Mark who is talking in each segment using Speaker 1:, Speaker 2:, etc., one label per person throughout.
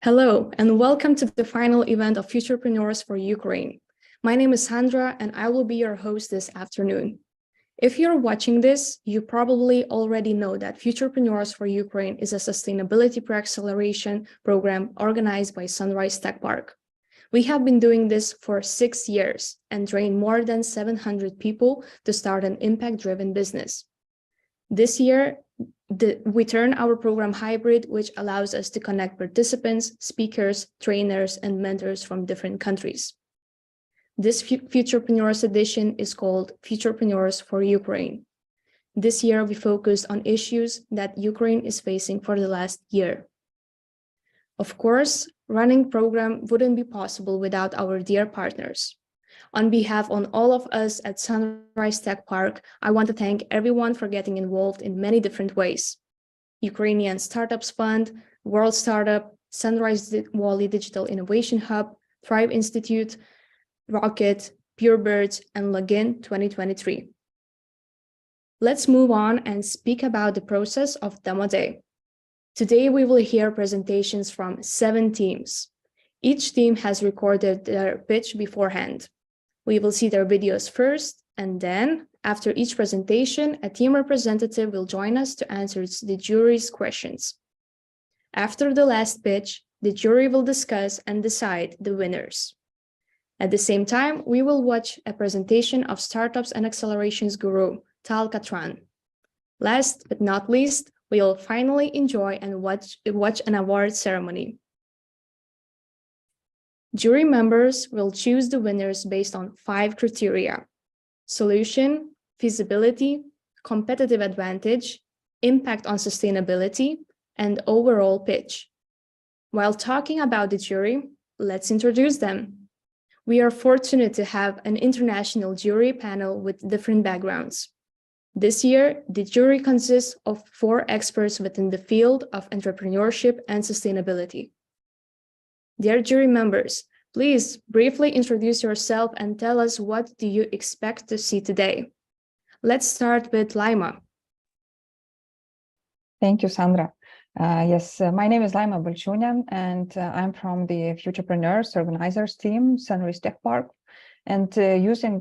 Speaker 1: Hello, and welcome to the final event of Futurepreneurs for Ukraine. My name is Sandra, and I will be your host this afternoon. If you're watching this, you probably already know that Futurepreneurs for Ukraine is a sustainability pre-acceleration program organized by Sunrise Tech Park. We have been doing this for 6 years and trained more than 700 people to start an impact-driven business. This year, we turn our program hybrid, which allows us to connect participants, speakers, trainers, and mentors from different countries. This Futurepreneurs edition is called Futurepreneurs for Ukraine. This year, we focused on issues that Ukraine is facing for the last year. Of course, running program wouldn't be possible without our dear partners. On behalf of all of us at Sunrise Tech Park, I want to thank everyone for getting involved in many different ways. Ukrainian Startups Fund, World Startup, Sunrise Valley Digital Innovation Hub, Thrive Institute, Rocket, Purebirds, and Login 2023. Let's move on and speak about the process of Demo Day. Today, we will hear presentations from 7 teams. Each team has recorded their pitch beforehand. We will see their videos first, and then, after each presentation, a team representative will join us to answer the jury's questions. After the last pitch, the jury will discuss and decide the winners. At the same time, we will watch a presentation of Startups and Accelerations guru, Tal Katran. Last but not least, we will finally enjoy and watch an award ceremony. Jury members will choose the winners based on 5 criteria: solution, feasibility, competitive advantage, impact on sustainability, and overall pitch. While talking about the jury, let's introduce them. We are fortunate to have an international jury panel with different backgrounds. This year, the jury consists of 4 experts within the field of entrepreneurship and sustainability. Dear jury members, please briefly introduce yourself and tell us what do you expect to see today. Let's start with Laima.
Speaker 2: Thank you, Sandra. My name is Laima Balchunia, and I'm from the Futurepreneurs organizers team, Sunrise Tech Park. And using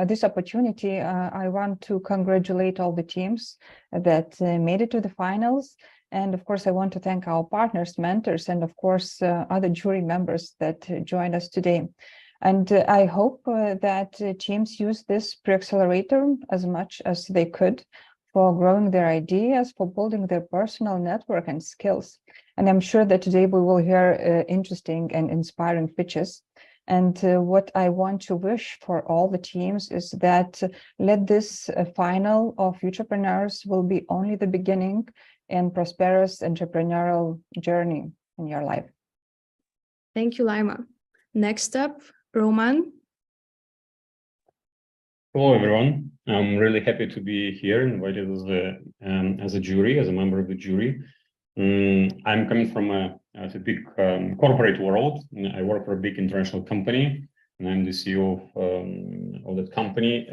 Speaker 2: this opportunity, I want to congratulate all the teams that made it to the finals. And of course, I want to thank our partners, mentors, and of course, other jury members that joined us today. And I hope that teams use this pre-accelerator as much as they could for growing their ideas, for building their personal network and skills. And I'm sure that today we will hear interesting and inspiring pitches. And what I want to wish for all the teams is that let this final of Futurepreneurs will be only the beginning and prosperous entrepreneurial journey in your life.
Speaker 1: Thank you, Laima. Next up, Roman.
Speaker 3: Hello, everyone. I'm really happy to be here, invited as a jury, as a member of the jury. I'm coming from a big corporate world. I work for a big international company, and I'm the CEO of that company.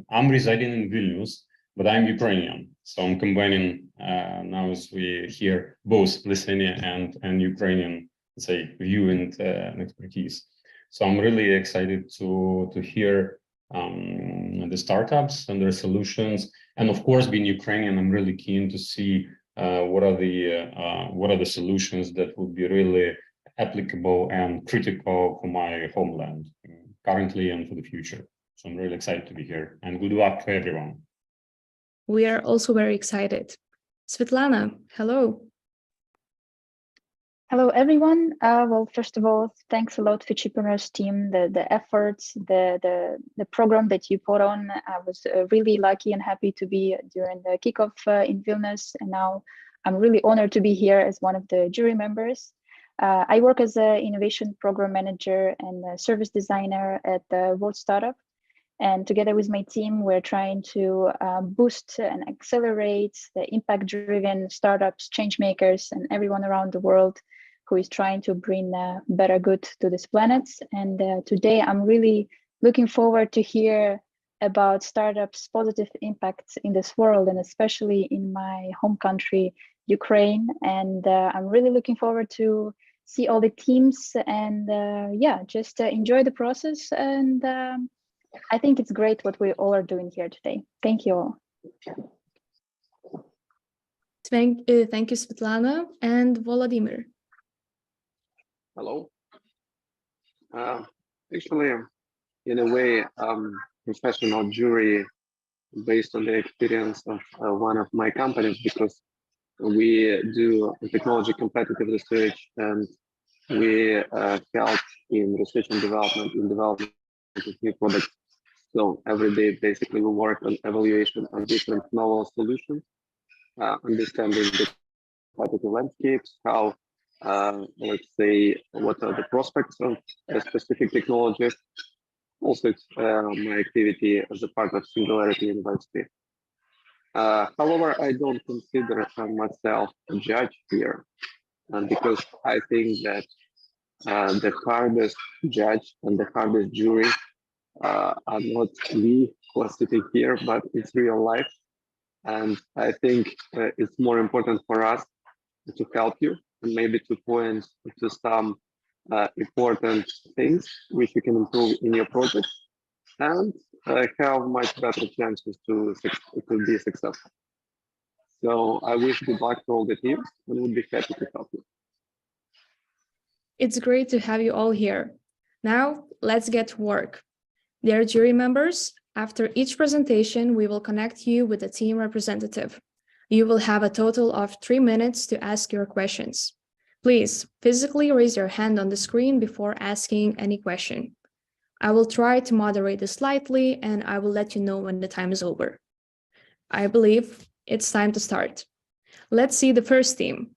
Speaker 3: I'm residing in Vilnius, but I'm Ukrainian. So I'm combining now as we hear both Lithuanian and Ukrainian, say, view and expertise. So I'm really excited to hear the startups and their solutions. And of course, being Ukrainian, I'm really keen to see what are the solutions that would be really applicable and critical for my homeland currently and for the future. So I'm really excited to be here, and good luck to everyone.
Speaker 1: We are also very excited. Svetlana, hello.
Speaker 4: Hello, everyone. Well, first of all, thanks a lot, Futurepreneurs team, the efforts, the program that you put on. I was really lucky and happy to be during the kickoff in Vilnius, and now I'm really honored to be here as one of the jury members. I work as an innovation program manager and a service designer at the World Startup. And together with my team, we're trying to boost and accelerate the impact-driven startups, change makers, and everyone around the world who is trying to bring better good to this planet. And today, I'm really looking forward to hear about startups' positive impacts in this world, and especially in my home country, Ukraine. And I'm really looking forward to see all the teams, and yeah, just enjoy the process. And I think it's great what we all are doing here today. Thank you all.
Speaker 1: Thank you, Svetlana and Volodymyr.
Speaker 5: Hello. Actually, in a way, professional jury based on the experience of one of my companies, because we do technology competitive research, and we help in research and development, in development of new products. So every day, basically, we work on evaluation of different novel solutions, understanding the competitive landscapes, how, let's say, what are the prospects of a specific technology. Also, it's my activity as a part of Singularity University. However, I don't consider myself a judge here, because I think that the hardest judge and the hardest jury are not we who are sitting here, but it's real life. And I think it's more important for us to help you and maybe to point to some important things which you can improve in your project, and have much better chances to be successful. So I wish good luck to all the teams and would be happy to help you.
Speaker 1: It's great to have you all here. Now, let's get to work. Dear jury members, after each presentation, we will connect you with a team representative. You will have a total of 3 minutes to ask your questions. Please physically raise your hand on the screen before asking any question. I will try to moderate this slightly, and I will let you know when the time is over. I believe it's time to start. Let's see the first team.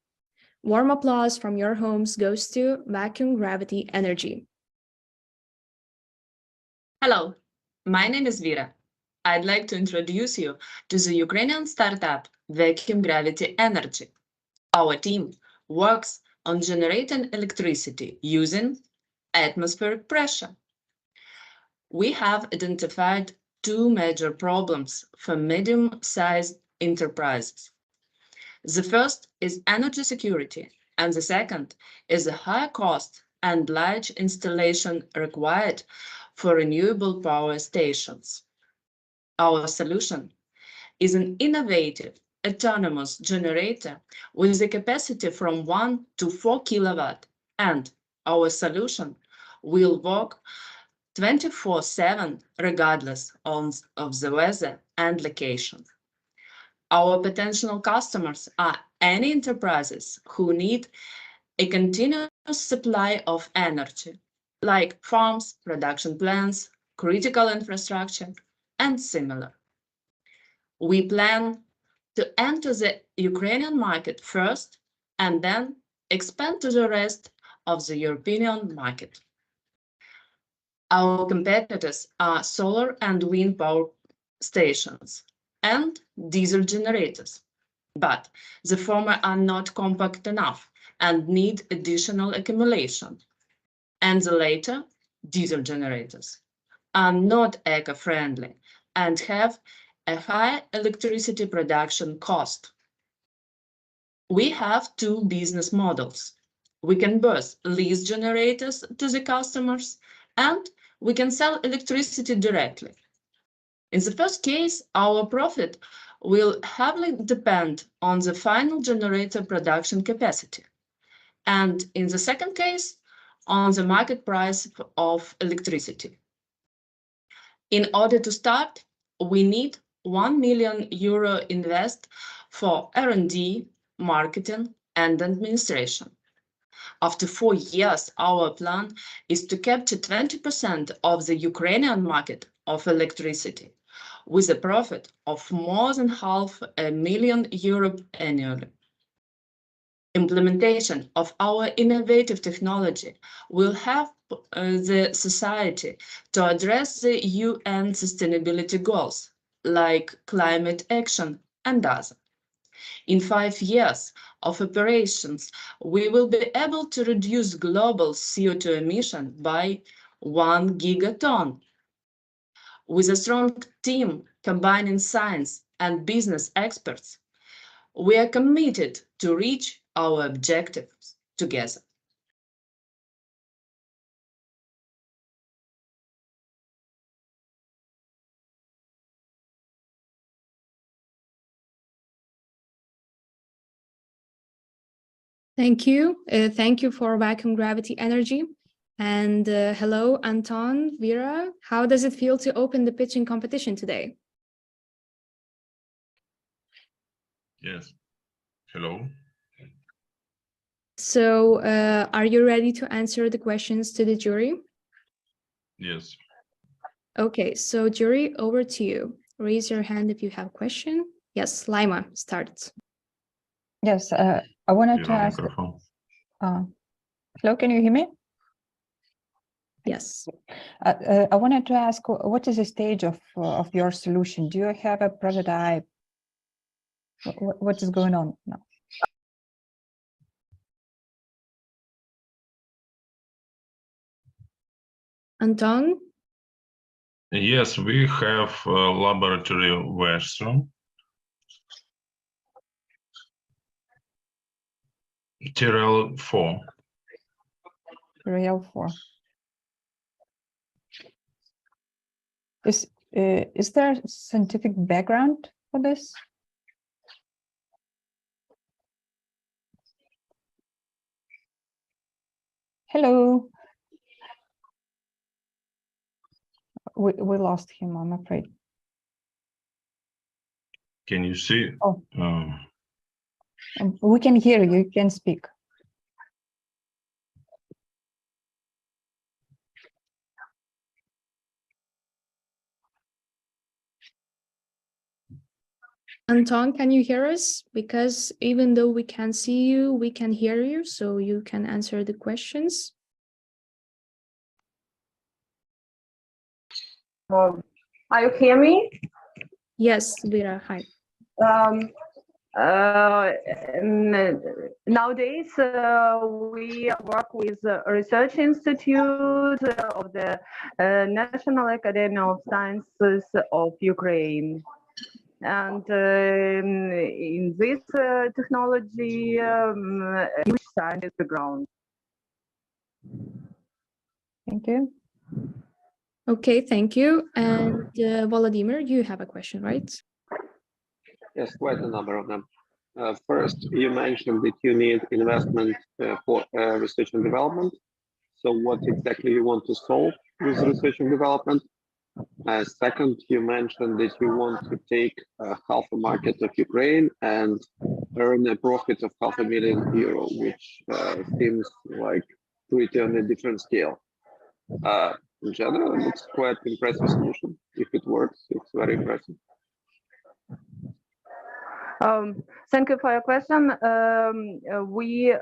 Speaker 1: Warm applause from your homes goes to Vacuum Gravity Energy.
Speaker 6: Hello, my name is Vera. I'd like to introduce you to the Ukrainian startup Vacuum Gravity Energy. Our team works on generating electricity using atmospheric pressure. We have identified 2 major problems for medium-sized enterprises. The first is energy security, and the second is the high cost and large installation required for renewable power stations. Our solution is an innovative autonomous generator with a capacity from 1 to 4 kilowatt, and our solution will work 24/7 regardless of the weather and location. Our potential customers are any enterprises who need a continuous supply of energy, like farms, production plants, critical infrastructure, and similar. We plan to enter the Ukrainian market first and then expand to the rest of the European market. Our competitors are solar and wind power stations and diesel generators, but the former are not compact enough and need additional accumulation, and the later, diesel generators, are not eco-friendly and have a high electricity production cost. We have 2 business models. We can both lease generators to the customers, and we can sell electricity directly. In the first case, our profit will heavily depend on the final generator production capacity, and in the second case, on the market price of electricity. In order to start, we need €1 million invest for R&D, marketing, and administration. After 4 years, our plan is to capture 20% of the Ukrainian market of electricity, with a profit of more than €500,000 annually. Implementation of our innovative technology will help the society to address the UN sustainability goals, like climate action and others. In 5 years of operations, we will be able to reduce global CO2 emission by 1 gigaton. With a strong team combining science and business experts, we are committed to reach our objectives together.
Speaker 1: Thank you. Thank you for vacuum gravity energy. And hello, Anton, Vera. How does it feel to open the pitching competition today?
Speaker 7: Yes. Hello.
Speaker 1: So are you ready to answer the questions to the jury?
Speaker 7: Yes.
Speaker 1: Okay, so jury, over to you. Raise your hand if you have a question. Yes, Lima, start.
Speaker 2: Yes, I wanted to
Speaker 7: Your
Speaker 2: ask.
Speaker 7: microphone.
Speaker 2: Hello, can you hear me?
Speaker 1: Yes.
Speaker 2: I wanted to ask, what is the stage of your solution? Do you have a prototype? What is going on now?
Speaker 1: Anton?
Speaker 7: Yes, we have a laboratory version. TRL 4.
Speaker 2: Real 4. Is there scientific background for this? Hello. We lost him, I'm afraid.
Speaker 7: Can you see?
Speaker 2: Oh. We can hear you. You can speak.
Speaker 1: Anton, can you hear us? Because even though we can't see you, we can hear you, so you can answer the questions.
Speaker 8: Are you hear me?
Speaker 1: Yes, Vera, hi.
Speaker 8: Nowadays, we work with a research institute of the National Academy of Sciences of Ukraine. And in this technology, huge scientist background.
Speaker 2: Thank you.
Speaker 1: Okay, thank you. And Volodymyr, you have a question, right?
Speaker 5: Yes, quite a number of them. First, you mentioned that you need investment for research and development. So what exactly you want to solve with research and development? Second, you mentioned that you want to take half a market of Ukraine and earn a profit of €500,000, which seems like pretty on a different scale. In general, it's quite impressive solution. If it works, it's very impressive.
Speaker 8: Thank you for your question. We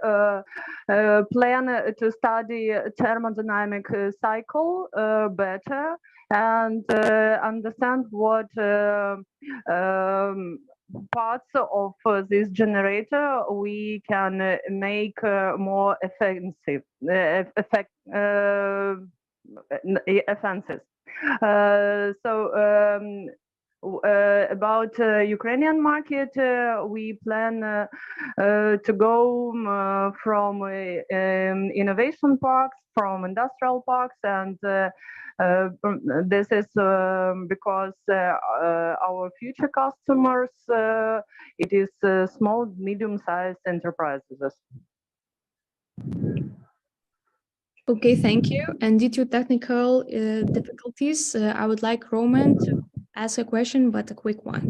Speaker 8: plan to study thermodynamic cycle better and understand what parts of this generator we can make more offensive. About Ukrainian market, we plan to go from innovation parks, from industrial parks, and this is because our future customers, it is small, medium-sized enterprises.
Speaker 1: Okay, thank you. And due to technical difficulties, I would like Roman to ask a question, but a quick one.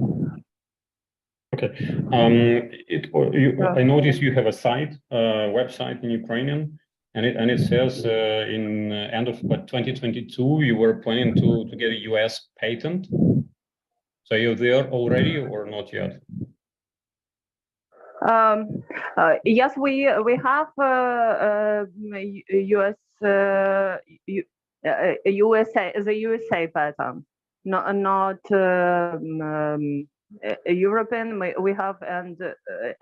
Speaker 3: Okay. I noticed you have a site, website in Ukrainian, and it says in end of 2022 you were planning to get a US patent. So you're there already or not yet?
Speaker 8: Yes, we have USA patent, not European. We have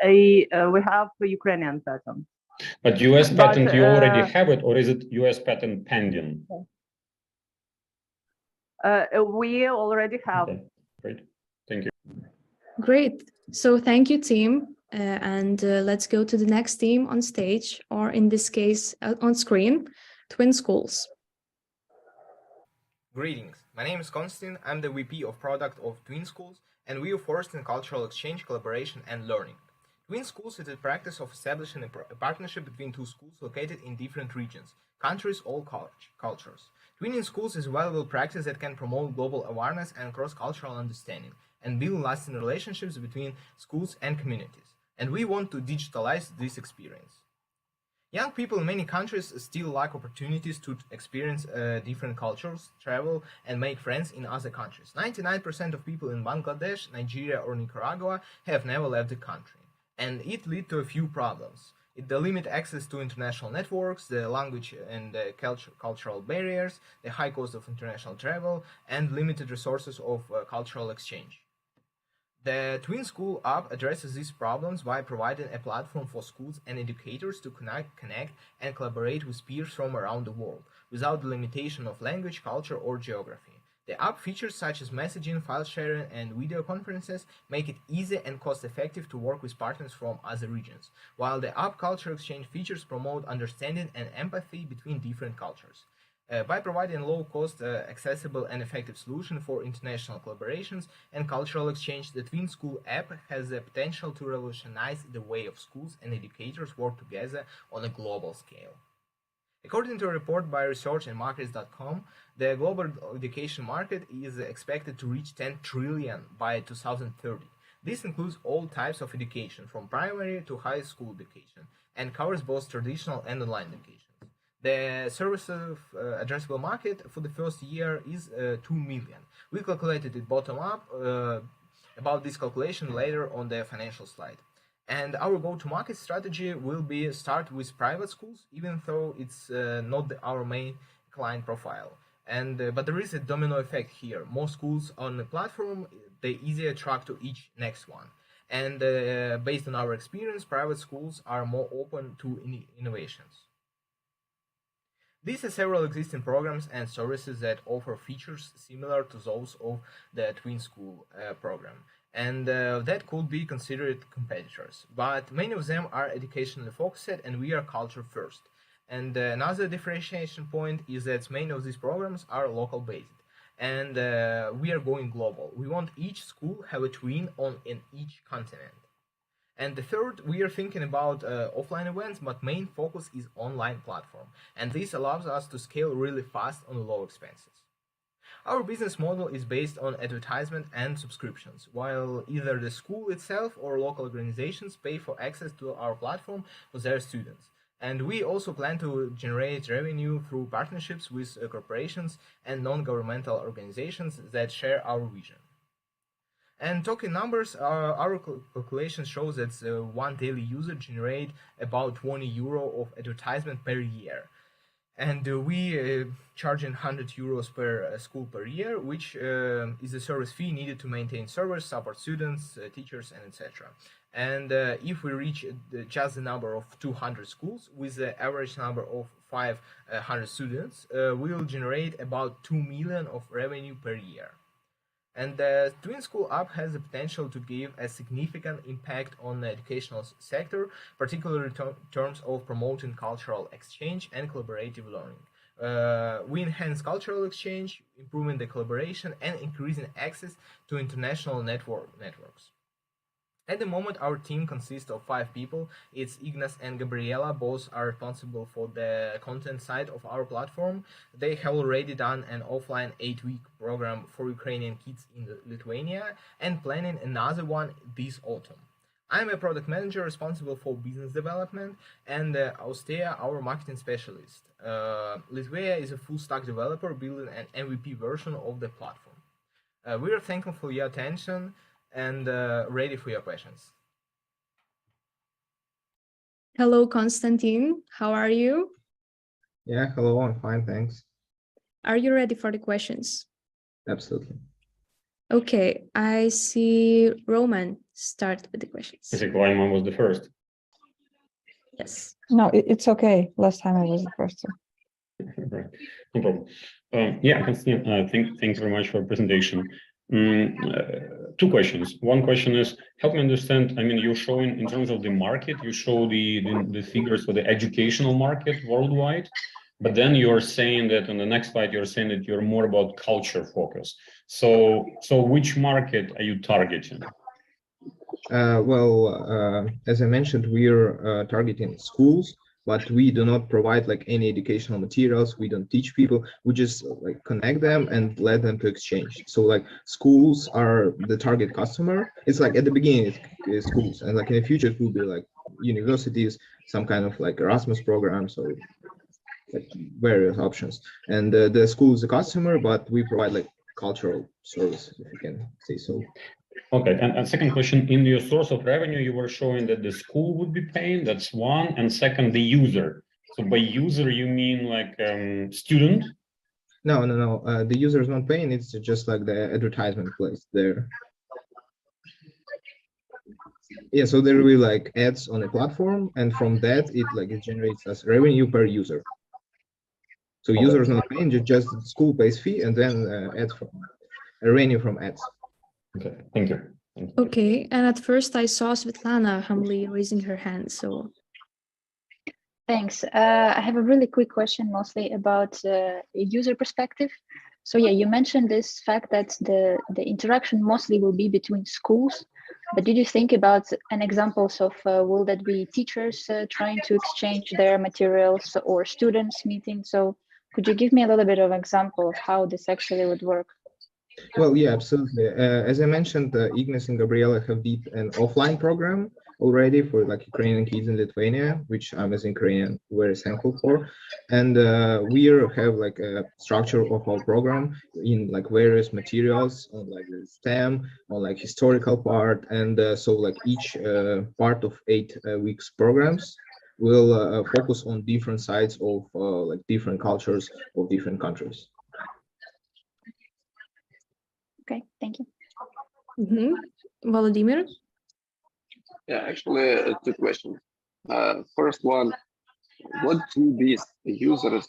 Speaker 8: we have Ukrainian patent.
Speaker 3: But US patent, you already have it, or is it US patent pending?
Speaker 8: We already have.
Speaker 3: Okay, great. Thank you.
Speaker 1: Great. So thank you, team. And let's go to the next team on stage, or in this case, on screen, Twin Schools.
Speaker 9: Greetings. My name is Konstantin. I'm the VP of Product of Twin Schools, and we are forced in cultural exchange, collaboration, and learning. Twin schools is the practice of establishing a partnership between two schools located in different regions, countries, or cultures. Twinning schools is a valuable practice that can promote global awareness and cross-cultural understanding and build lasting relationships between schools and communities. And we want to digitalize this experience. Young people in many countries still lack opportunities to experience different cultures, travel, and make friends in other countries. 99% of people in Bangladesh, Nigeria, or Nicaragua have never left the country, and it leads to a few problems. It limits access to international networks, the language and cultural barriers, the high cost of international travel, and limited resources of cultural exchange. The Twin School app addresses these problems by providing a platform for schools and educators to connect and collaborate with peers from around the world, without the limitation of language, culture, or geography. The app features such as messaging, file sharing, and video conferences make it easy and cost-effective to work with partners from other regions, while the app culture exchange features promote understanding and empathy between different cultures. By providing low-cost, accessible, and effective solution for international collaborations and cultural exchange, the Twin School app has the potential to revolutionize the way of schools and educators work together on a global scale. According to a report by researchandmarkets.com, the global education market is expected to reach 10 trillion by 2030. This includes all types of education, from primary to high school education, and covers both traditional and online education. The serviceable addressable market for the first year is 2 million. We calculated it bottom up. About this calculation later on the financial slide. And our go-to-market strategy will be start with private schools, even though it's not our main client profile. But there is a domino effect here. More schools on the platform, they easier attract to each next one. And based on our experience, private schools are more open to innovations. These are several existing programs and services that offer features similar to those of the Twin School program, and that could be considered competitors. But many of them are educationally focused, and we are culture first. And another differentiation point is that many of these programs are local based, and we are going global. We want each school have a twin in each continent. And the third, we are thinking about offline events, but main focus is online platform. And this allows us to scale really fast on low expenses. Our business model is based on advertisement and subscriptions, while either the school itself or local organizations pay for access to our platform for their students. And we also plan to generate revenue through partnerships with corporations and non-governmental organizations that share our vision. And talking numbers, our calculation shows that one daily user generate about 20 euro of advertisement per year. And we charging 100 euros per school per year, which is a service fee needed to maintain servers, support students, teachers, and etc. And if we reach just the number of 200 schools with the average number of 500 students, we will generate about 2 million of revenue per year. And the Twin School app has the potential to give a significant impact on the educational sector, particularly in terms of promoting cultural exchange and collaborative learning. We enhance cultural exchange, improving the collaboration, and increasing access to international networks. At the moment, our team consists of 5 people. It's Ignas and Gabriela. Both are responsible for the content side of our platform. They have already done an offline 8-week program for Ukrainian kids in Lithuania and planning another one this autumn. I'm a product manager responsible for business development, and Austea, our marketing specialist. Lithuania is a full-stack developer building an MVP version of the platform. We are thankful for your attention and ready for your questions.
Speaker 1: Hello, Konstantin. How are you?
Speaker 10: Yeah, hello, I'm fine, thanks.
Speaker 1: Are you ready for the questions?
Speaker 10: Absolutely.
Speaker 1: Okay, I see Roman start with the questions.
Speaker 3: I think Lyman was the first.
Speaker 1: Yes.
Speaker 2: No, it's okay. Last time I was the first one.
Speaker 3: Right. No problem. Yeah, Konstantin, thanks very much for the presentation. 2 questions. One question is, help me understand, I mean, you're showing in terms of the market, you show the figures for the educational market worldwide, but then you're saying that on the next slide, you're saying that you're more about culture focus. So which market are you targeting?
Speaker 10: As I mentioned, we're targeting schools, but we do not provide like any educational materials. We don't teach people. We just like connect them and let them to exchange. So like schools are the target customer. It's like at the beginning it's schools, and like in the future it will be like universities, some kind of like Erasmus programs or like various options. And the school is the customer, but we provide like cultural services, if you can say so.
Speaker 3: Okay, and second question, in your source of revenue, you were showing that the school would be paying, that's one, and second, the user. So by user, you mean like student?
Speaker 10: No. The user is not paying, it's just like the advertisement place there. Yeah, so there will be like ads on a platform, and from that, it generates as revenue per user. So
Speaker 3: Okay.
Speaker 10: user is not paying, just school pays fee, and then ads from revenue from ads.
Speaker 3: Okay, thank you.
Speaker 1: Okay, and at first I saw Svetlana humbly raising her hand, so.
Speaker 4: Thanks. I have a really quick question, mostly about user perspective. So yeah, you mentioned this fact that the interaction mostly will be between schools, but did you think about an examples of will that be teachers trying to exchange their materials or students meeting? So could you give me a little bit of example of how this actually would work?
Speaker 10: Well, yeah, absolutely. As I mentioned, Ignas and Gabriela have did an offline program already for like Ukrainian kids in Lithuania, which I'm as Ukrainian very thankful for. And we have like a structure of our program in like various materials on like the STEM, on like historical part. And so like each part of 8 weeks programs will focus on different sides of like different cultures of different countries.
Speaker 4: Okay, thank you.
Speaker 1: Volodymyr?
Speaker 5: Yeah, actually, 2 questions. First one, what do these users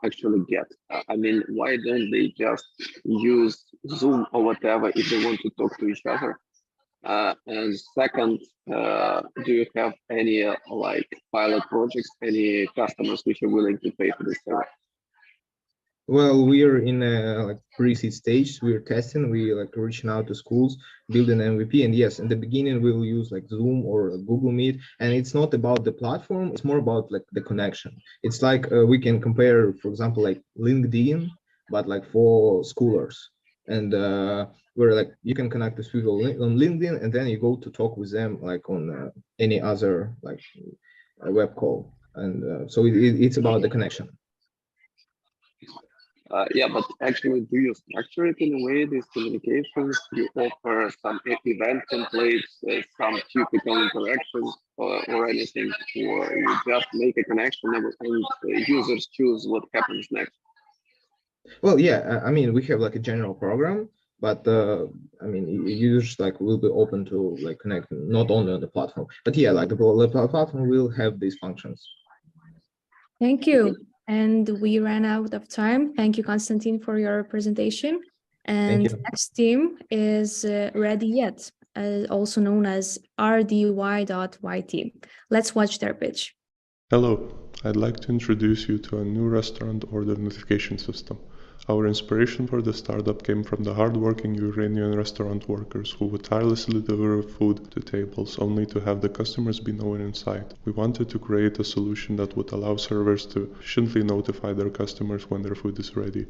Speaker 5: actually get? I mean, why don't they just use Zoom or whatever if they want to talk to each other? And second, do you have any like pilot projects, any customers which are willing to pay for this service?
Speaker 10: Well, we are in a like pre-seed stage. We're testing. We like reaching out to schools, building an MVP. And yes, in the beginning we'll use like Zoom or Google Meet. And it's not about the platform. It's more about like the connection. It's like we can compare, for example, like LinkedIn, but like for schoolers. And where like you can connect with people on LinkedIn, and then you go to talk with them like on any other like web call. And so it's about the connection.
Speaker 5: Yeah, but actually, do you structure it in a way, these communications? You offer some event templates, some typical interactions, or anything, or you just make a connection and users choose what happens next?
Speaker 10: Well, yeah, I mean, we have like a general program, but I mean, users like will be open to like connect not only on the platform, but yeah, like the platform will have these functions.
Speaker 1: Thank you. And we ran out of time. Thank you, Konstantin, for your presentation. And the next team is Ready Yet, also known as RDY.YT. Let's watch their pitch.
Speaker 11: Hello, I'd like to introduce you to a new restaurant order notification system. Our inspiration for the startup came from the hardworking Ukrainian restaurant workers who would tirelessly deliver food to tables only to have the customers be nowhere in sight. We wanted to create a solution that would allow servers to efficiently notify their customers when their food is ready.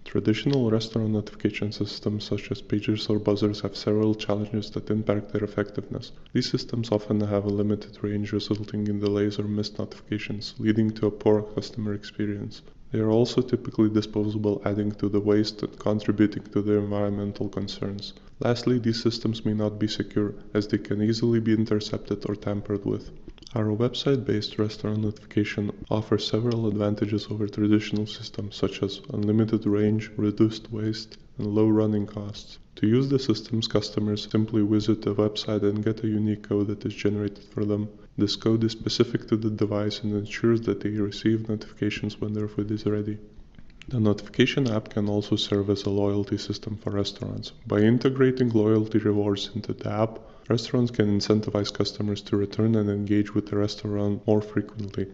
Speaker 11: Traditional restaurant notification systems such as pagers or buzzers have several challenges that impact their effectiveness. These systems often have a limited range, resulting in delays or missed notifications, leading to a poor customer experience. They are also typically disposable, adding to the waste and contributing to the environmental concerns. Lastly, these systems may not be secure, as they can easily be intercepted or tampered with. Our website-based restaurant notification offers several advantages over traditional systems, such as unlimited range, reduced waste, and low running costs. To use the systems, customers simply visit the website and get a unique code that is generated for them. This code is specific to the device and ensures that they receive notifications when their food is ready. The notification app can also serve as a loyalty system for restaurants. By integrating loyalty rewards into the app, restaurants can incentivize customers to return and engage with the restaurant more frequently.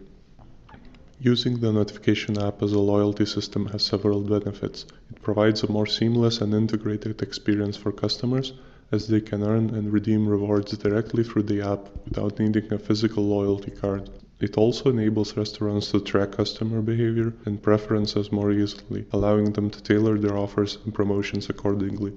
Speaker 11: Using the notification app as a loyalty system has several benefits. It provides a more seamless and integrated experience for customers, as they can earn and redeem rewards directly through the app without needing a physical loyalty card. It also enables restaurants to track customer behavior and preferences more easily, allowing them to tailor their offers and promotions accordingly.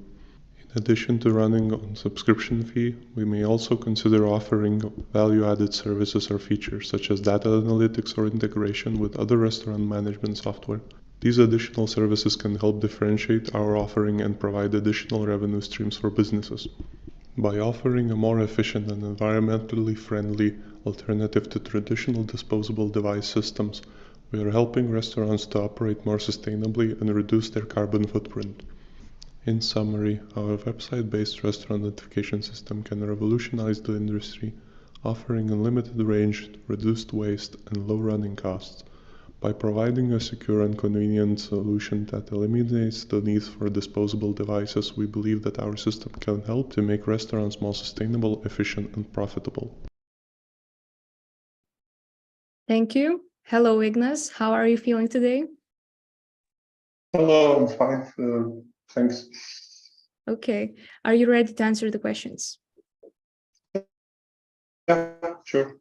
Speaker 11: In addition to running on subscription fee, we may also consider offering value-added services or features such as data analytics or integration with other restaurant management software. These additional services can help differentiate our offering and provide additional revenue streams for businesses. By offering a more efficient and environmentally friendly alternative to traditional disposable device systems, we are helping restaurants to operate more sustainably and reduce their carbon footprint. In summary, our website-based restaurant notification system can revolutionize the industry, offering unlimited range, reduced waste, and low running costs. By providing a secure and convenient solution that eliminates the need for disposable devices, we believe that our system can help to make restaurants more sustainable, efficient, and profitable.
Speaker 1: Thank you. Hello, Ignas. How are you feeling today?
Speaker 11: Hello, I'm fine. Thanks.
Speaker 1: Okay. Are you ready to answer the questions?
Speaker 11: Yeah, sure.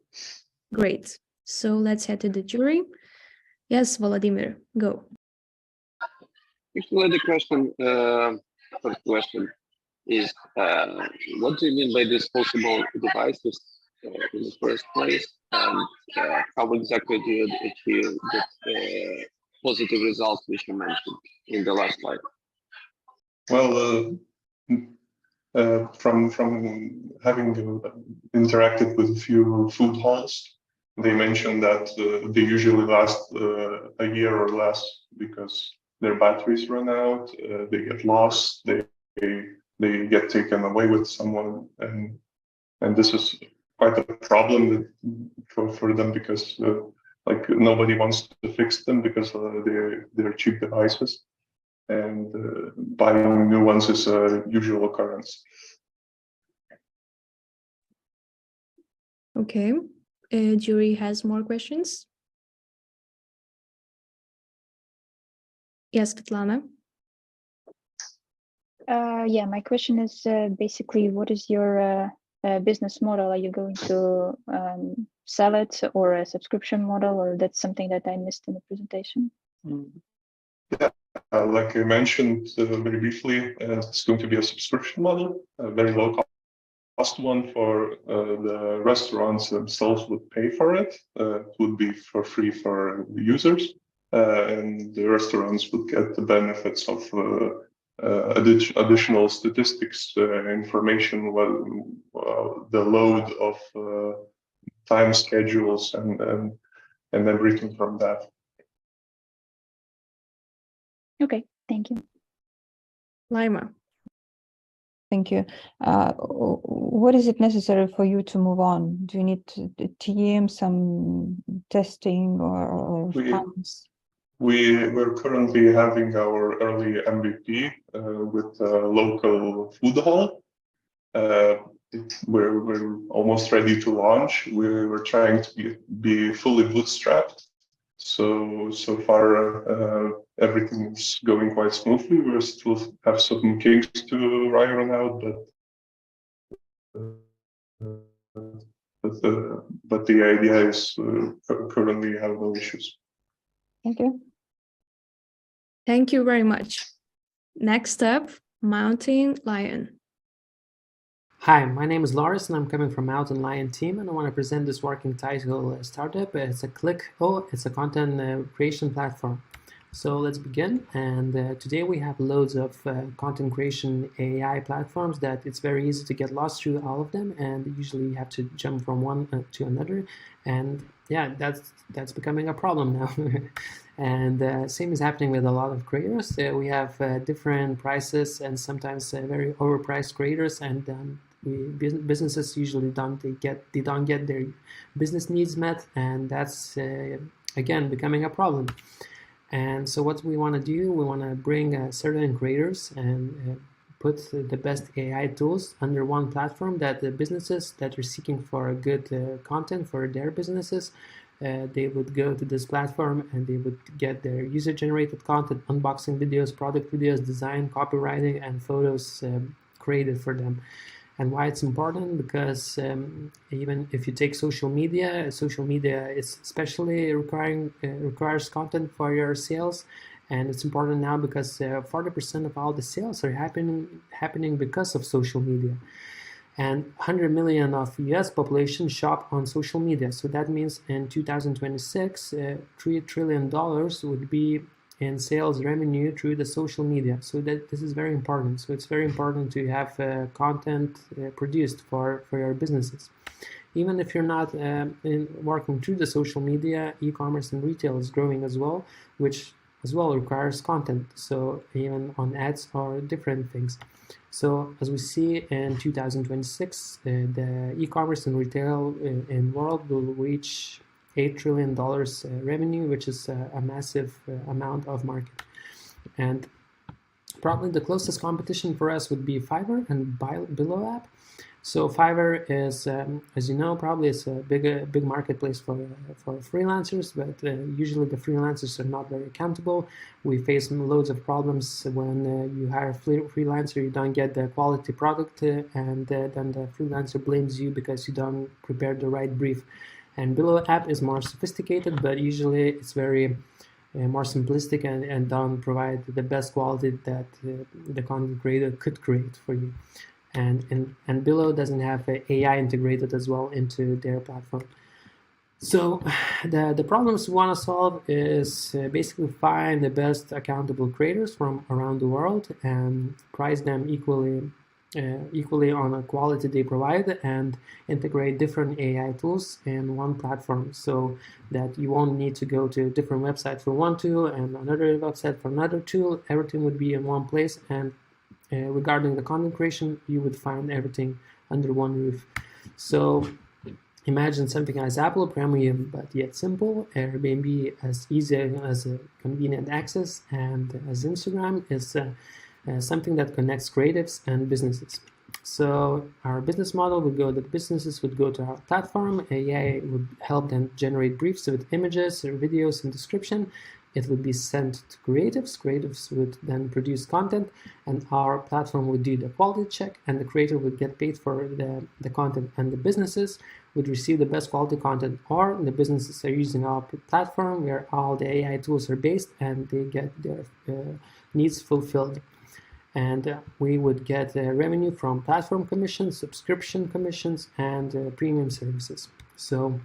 Speaker 1: Great. So let's head to the jury. Yes, Volodymyr, go.
Speaker 5: Actually, the first question is, what do you mean by disposable devices in the first place, and how exactly do you achieve the positive results which you mentioned in the last slide?
Speaker 11: Well, from having interacted with a few food halls, they mentioned that they usually last a year or less because their batteries run out, they get lost, they get taken away with someone, and this is quite a problem for them because like nobody wants to fix them because they're cheap devices, and buying new ones is a usual occurrence.
Speaker 1: Okay. Jury has more questions. Yes, Svetlana.
Speaker 4: Yeah, my question is basically, what is your business model? Are you going to sell it or a subscription model, or that's something that I missed in the presentation?
Speaker 11: Yeah, like I mentioned very briefly, it's going to be a subscription model, a very low cost one for the restaurants themselves would pay for it. It would be for free for the users, and the restaurants would get the benefits of additional statistics, information, the load of time schedules, and everything from that.
Speaker 4: Okay, thank you.
Speaker 1: Laima.
Speaker 2: Thank you. What is it necessary for you to move on? Do you need a team, some testing, or funds?
Speaker 11: We're currently having our early MVP with a local food hall. We're almost ready to launch. We're trying to be fully bootstrapped. So far, everything is going quite smoothly. We still have some kinks to iron out, but the idea is currently have no issues.
Speaker 2: Thank you.
Speaker 1: Thank you very much. Next up, Mountain Lion.
Speaker 12: Hi, my name is Lars and I'm coming from Mountain Lion team, and I want to present this working title startup. It's a content creation platform. So let's begin. And today we have loads of content creation AI platforms that it's very easy to get lost through all of them, and usually you have to jump from one to another. And yeah, that's becoming a problem now. And same is happening with a lot of creators. We have different prices and sometimes very overpriced creators, and businesses usually don't get their business needs met, and that's again becoming a problem. And so what we want to do, we want to bring certain creators and put the best AI tools under one platform that the businesses that are seeking for good content for their businesses, they would go to this platform and they would get their user-generated content, unboxing videos, product videos, design, copywriting, and photos created for them. And why it's important? Because even if you take social media is especially requires content for your sales, and it's important now because 40% of all the sales are happening because of social media. And 100 million of US population shop on social media. So that means in 2026, $3 trillion would be in sales revenue through the social media. So that this is very important. So it's very important to have content produced for your businesses. Even if you're not working through the social media, e-commerce and retail is growing as well, which as well requires content. So even on ads or different things. So as we see in 2026, the e-commerce and retail in world will reach $8 trillion revenue, which is a massive amount of market. And probably the closest competition for us would be Fiverr and Below app. So Fiverr is, as you know, probably it's a big marketplace for freelancers, but usually the freelancers are not very accountable. We face loads of problems when you hire a freelancer, you don't get the quality product, and then the freelancer blames you because you don't prepare the right brief. And Below app is more sophisticated, but usually it's very more simplistic and don't provide the best quality that the content creator could create for you. And Below doesn't have AI integrated as well into their platform. So the problems we want to solve is basically find the best accountable creators from around the world and price them equally on the quality they provide, and integrate different AI tools in one platform so that you won't need to go to a different website for one tool and another website for another tool. Everything would be in one place, and regarding the content creation, you would find everything under one roof. So imagine something as Apple Premium, but yet simple, Airbnb as easy as a convenient access, and as Instagram is something that connects creatives and businesses. So our business model would go that businesses would go to our platform, AI would help them generate briefs with images or videos and description. It would be sent to creatives would then produce content, and our platform would do the quality check, and the creator would get paid for the content, and the businesses would receive the best quality content, or the businesses are using our platform where all the AI tools are based and they get their needs fulfilled. And we would get revenue from platform commissions, subscription commissions, and premium services. So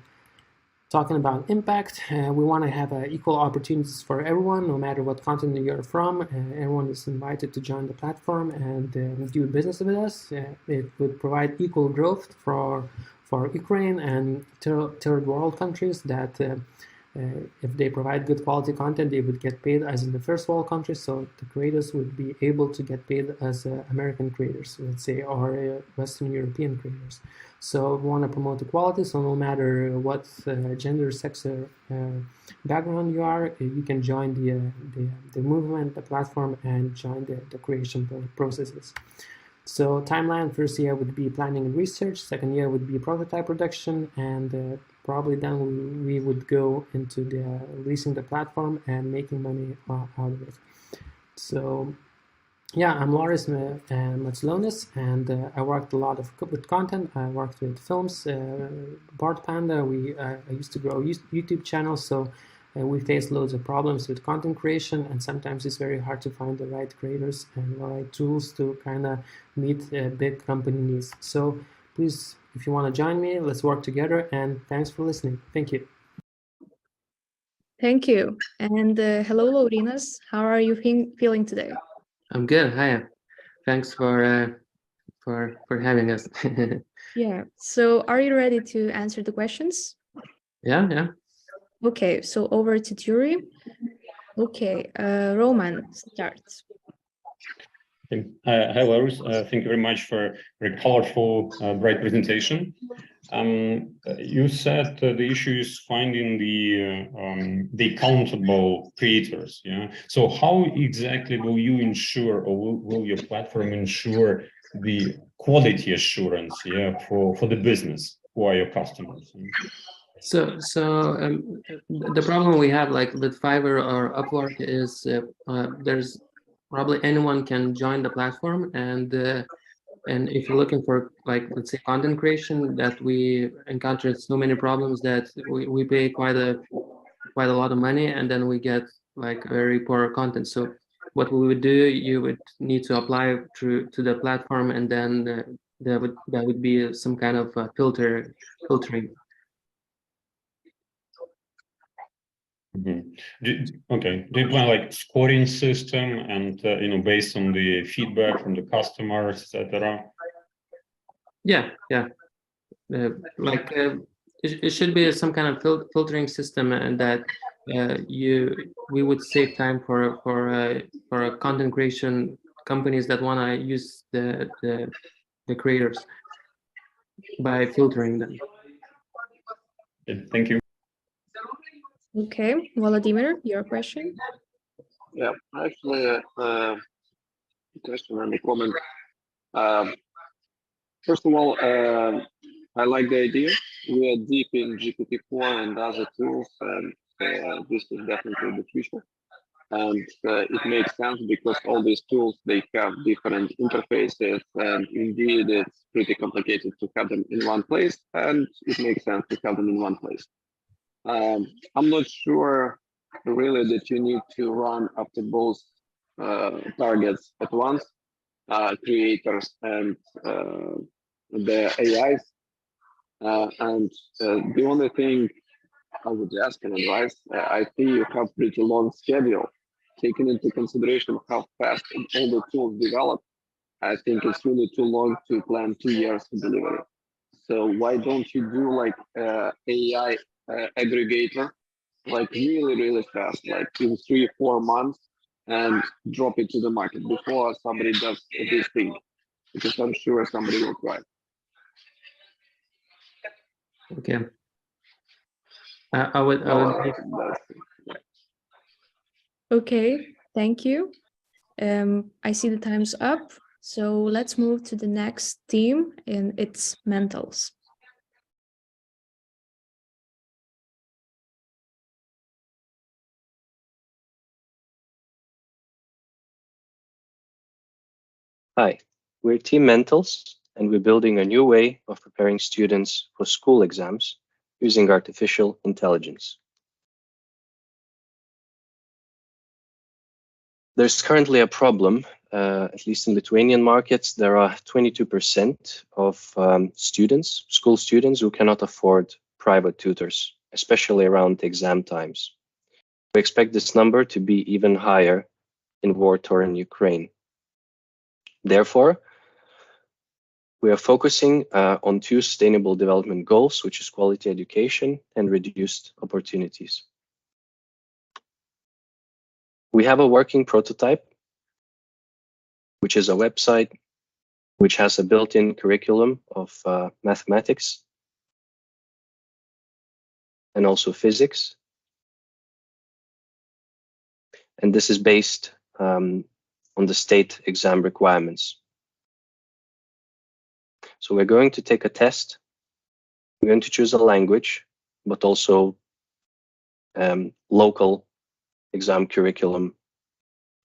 Speaker 12: talking about impact, we want to have equal opportunities for everyone, no matter what continent you're from. Everyone is invited to join the platform and do business with us. It would provide equal growth for Ukraine and third world countries that if they provide good quality content, they would get paid as in the first world countries. So the creators would be able to get paid as American creators, let's say, or Western European creators. So we want to promote equality. So no matter what gender, sex, or background you are, you can join the movement, the platform, and join the creation processes. So timeline: first year would be planning and research. Second year would be prototype production, and probably then we would go into the releasing the platform and making money out of it. So yeah, I'm Loris Matslonis, and I worked a lot with content. I worked with films, Bart Panda. I used to grow YouTube channels, so we face loads of problems with content creation, and sometimes it's very hard to find the right creators and the right tools to kind of meet big company needs. So please, if you want to join me, let's work together, and thanks for listening. Thank you.
Speaker 1: Thank you. And hello, Laurinas. How are you feeling today?
Speaker 13: I'm good. Hi. Thanks for having us.
Speaker 1: Yeah. So are you ready to answer the questions?
Speaker 13: Yeah.
Speaker 1: Okay. So over to jury. Okay. Roman, start.
Speaker 3: Hi, Loris. Thank you very much for a colorful, bright presentation. You said the issue is finding the accountable creators. Yeah. So how exactly will you ensure, or will your platform ensure the quality assurance? Yeah, for the business who are your customers.
Speaker 13: So the problem we have, like with Fiverr or Upwork, is there's probably anyone can join the platform, and And if you're looking for, like, let's say, content creation, that we encountered so many problems that we pay quite a lot of money, and then we get like very poor content. So what we would do, you would need to apply to the platform, and then that would be some kind of filtering.
Speaker 3: Okay. Do you plan like scoring system and based on the feedback from the customers, etc.?
Speaker 13: Yeah. It should be some kind of filtering system, and that we would save time for content creation companies that want to use the creators by filtering them.
Speaker 3: Thank you.
Speaker 1: Okay, Vladimir, your question?
Speaker 5: Yeah, actually, a question and a comment. First of all, I like the idea. We are deep in GPT-4 and other tools, and this is definitely the future. And it makes sense because all these tools, they have different interfaces, and indeed it's pretty complicated to have them in one place, and it makes sense to have them in one place. I'm not sure really that you need to run after both targets at once, creators and the AIs. And the only thing I would ask and advise, I think you have pretty long schedule. Taking into consideration how fast all the tools develop, I think it's really too long to plan 2 years to deliver it. So why don't you do like AI aggregator, like really fast, like in 3-4 months, and drop it to the market before somebody does this thing, because I'm sure somebody will try.
Speaker 13: Okay. I would.
Speaker 1: Okay, thank you. I see the time's up, so let's move to the next team, and it's mentals.
Speaker 14: Hi, we're Team Mentals, and we're building a new way of preparing students for school exams using artificial intelligence. There's currently a problem, at least in Lithuanian markets. There are 22% of school students who cannot afford private tutors, especially around exam times. We expect this number to be even higher in war-torn Ukraine. Therefore, we are focusing on 2 sustainable development goals, which is quality education and reduced opportunities. We have a working prototype, which is a website which has a built-in curriculum of mathematics and also physics. And this is based on the state exam requirements. So we're going to take a test. We're going to choose a language, but also local exam curriculum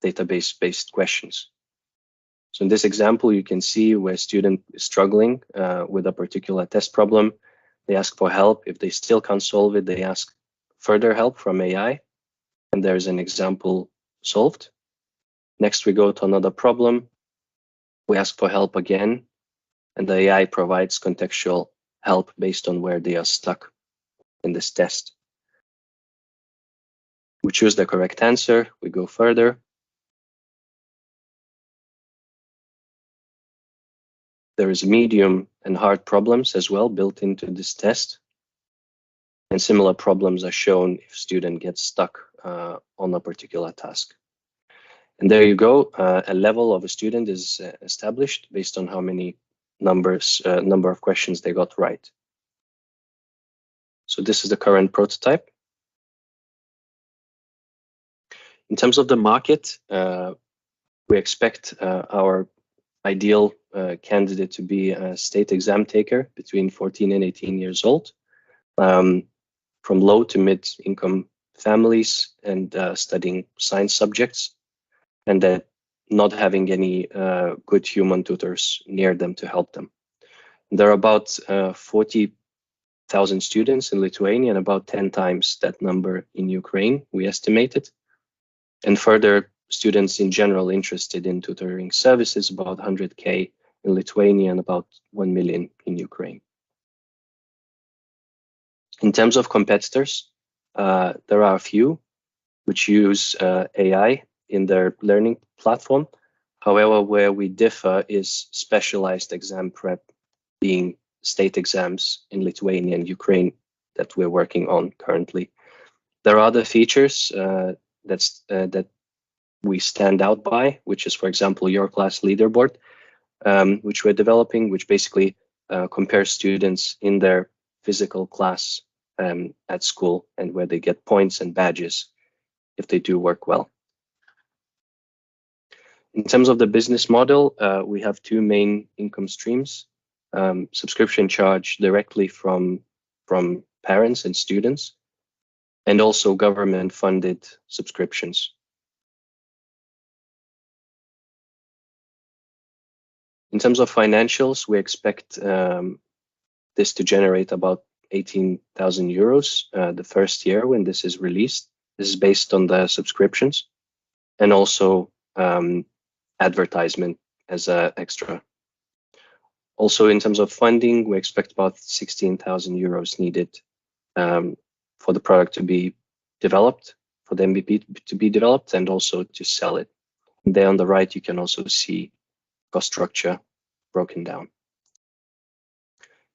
Speaker 14: database-based questions. So in this example, you can see where a student is struggling with a particular test problem. They ask for help. If they still can't solve it, they ask further help from AI, and there's an example solved. Next, we go to another problem. We ask for help again, and the AI provides contextual help based on where they are stuck in this test. We choose the correct answer. We go further. There is medium and hard problems as well built into this test. And similar problems are shown if student gets stuck on a particular task. And there you go, a level of a student is established based on how many number of questions they got right. So this is the current prototype. In terms of the market, we expect our ideal candidate to be a state exam taker between 14 and 18 years old, from low to mid-income families and studying science subjects, and that not having any good human tutors near them to help them. There are about 40,000 students in Lithuania and about 10 times that number in Ukraine, we estimated. And further, students in general interested in tutoring services, about 100K in Lithuania and about 1 million in Ukraine. In terms of competitors, there are a few which use AI in their learning platform. However, where we differ is specialized exam prep, being state exams in Lithuania and Ukraine that we're working on currently. There are other features that we stand out by, which is, for example, your class leaderboard, which we're developing, which basically compares students in their physical class at school and where they get points and badges if they do work well. In terms of the business model, we have two main income streams: subscription charge directly from parents and students, and also government-funded subscriptions. In terms of financials, we expect this to generate about 18,000 euros the first year when this is released. This is based on the subscriptions and also advertisement as an extra. Also, in terms of funding, we expect about 16,000 euros needed for the product to be developed, for the MVP to be developed, and also to sell it. And there on the right, you can also see cost structure broken down.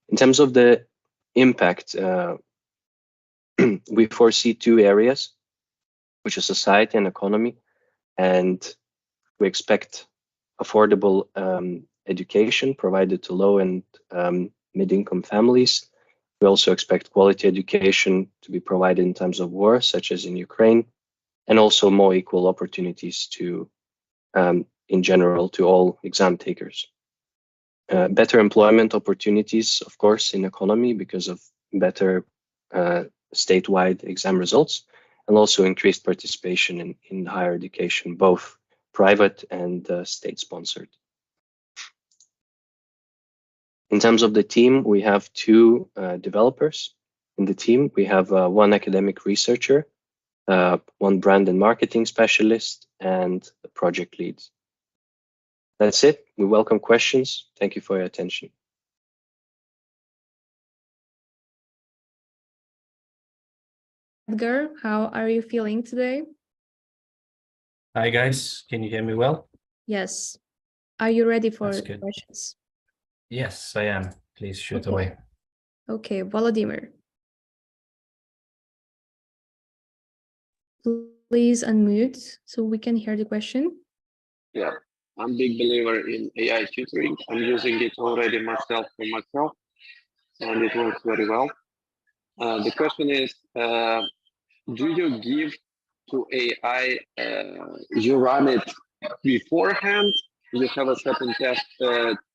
Speaker 14: In terms of the impact, we foresee two areas, which is society and economy, and we expect affordable education provided to low and mid-income families. We also expect quality education to be provided in times of war, such as in Ukraine, and also more equal opportunities to, in general, to all exam takers. Better employment opportunities, of course, in economy because of better statewide exam results, and also increased participation in higher education, both private and state-sponsored. In terms of the team, we have two developers in the team. We have one academic researcher, one brand and marketing specialist, and a project lead. That's it. We welcome questions. Thank you for your attention.
Speaker 1: Edgar, how are you feeling today?
Speaker 15: Hi guys, can you hear me well?
Speaker 1: Yes. Are you ready for
Speaker 15: That's good.
Speaker 1: questions?
Speaker 15: Yes, I am. Please shoot
Speaker 1: Okay.
Speaker 15: away.
Speaker 1: Okay, Volodymyr. Please unmute so we can hear the question.
Speaker 5: Yeah, I'm a big believer in AI tutoring. I'm using it already myself for myself, and it works very well. The question is, do you give to AI, you run it beforehand, you have a certain test,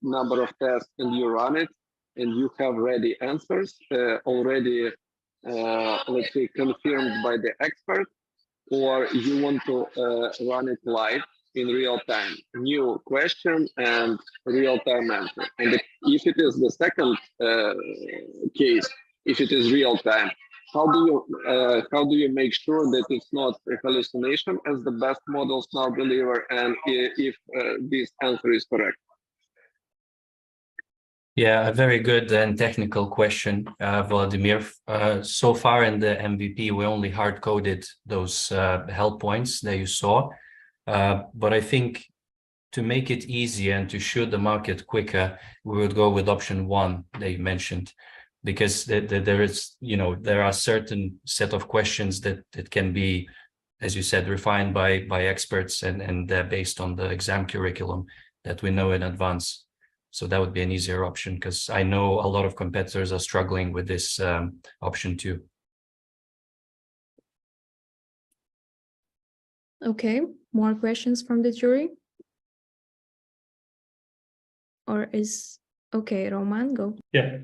Speaker 5: number of tests, and you run it, and you have ready answers already, let's say, confirmed by the expert, or you want to run it live in real time, new question and real time answer. And if it is the second case, if it is real time, how do you make sure that it's not a hallucination as the best models now deliver, and if this answer is correct?
Speaker 15: Yeah, a very good and technical question, Vladimir. So far in the MVP, we only hard-coded those help points that you saw. But I think to make it easier and to shoot the market quicker, we would go with option one that you mentioned, because there is, there are certain set of questions that can be, as you said, refined by experts and they're based on the exam curriculum that we know in advance. So that would be an easier option, because I know a lot of competitors are struggling with this option too.
Speaker 1: Okay, more questions from the jury? Or is Okay, Roman, go.
Speaker 3: Yeah,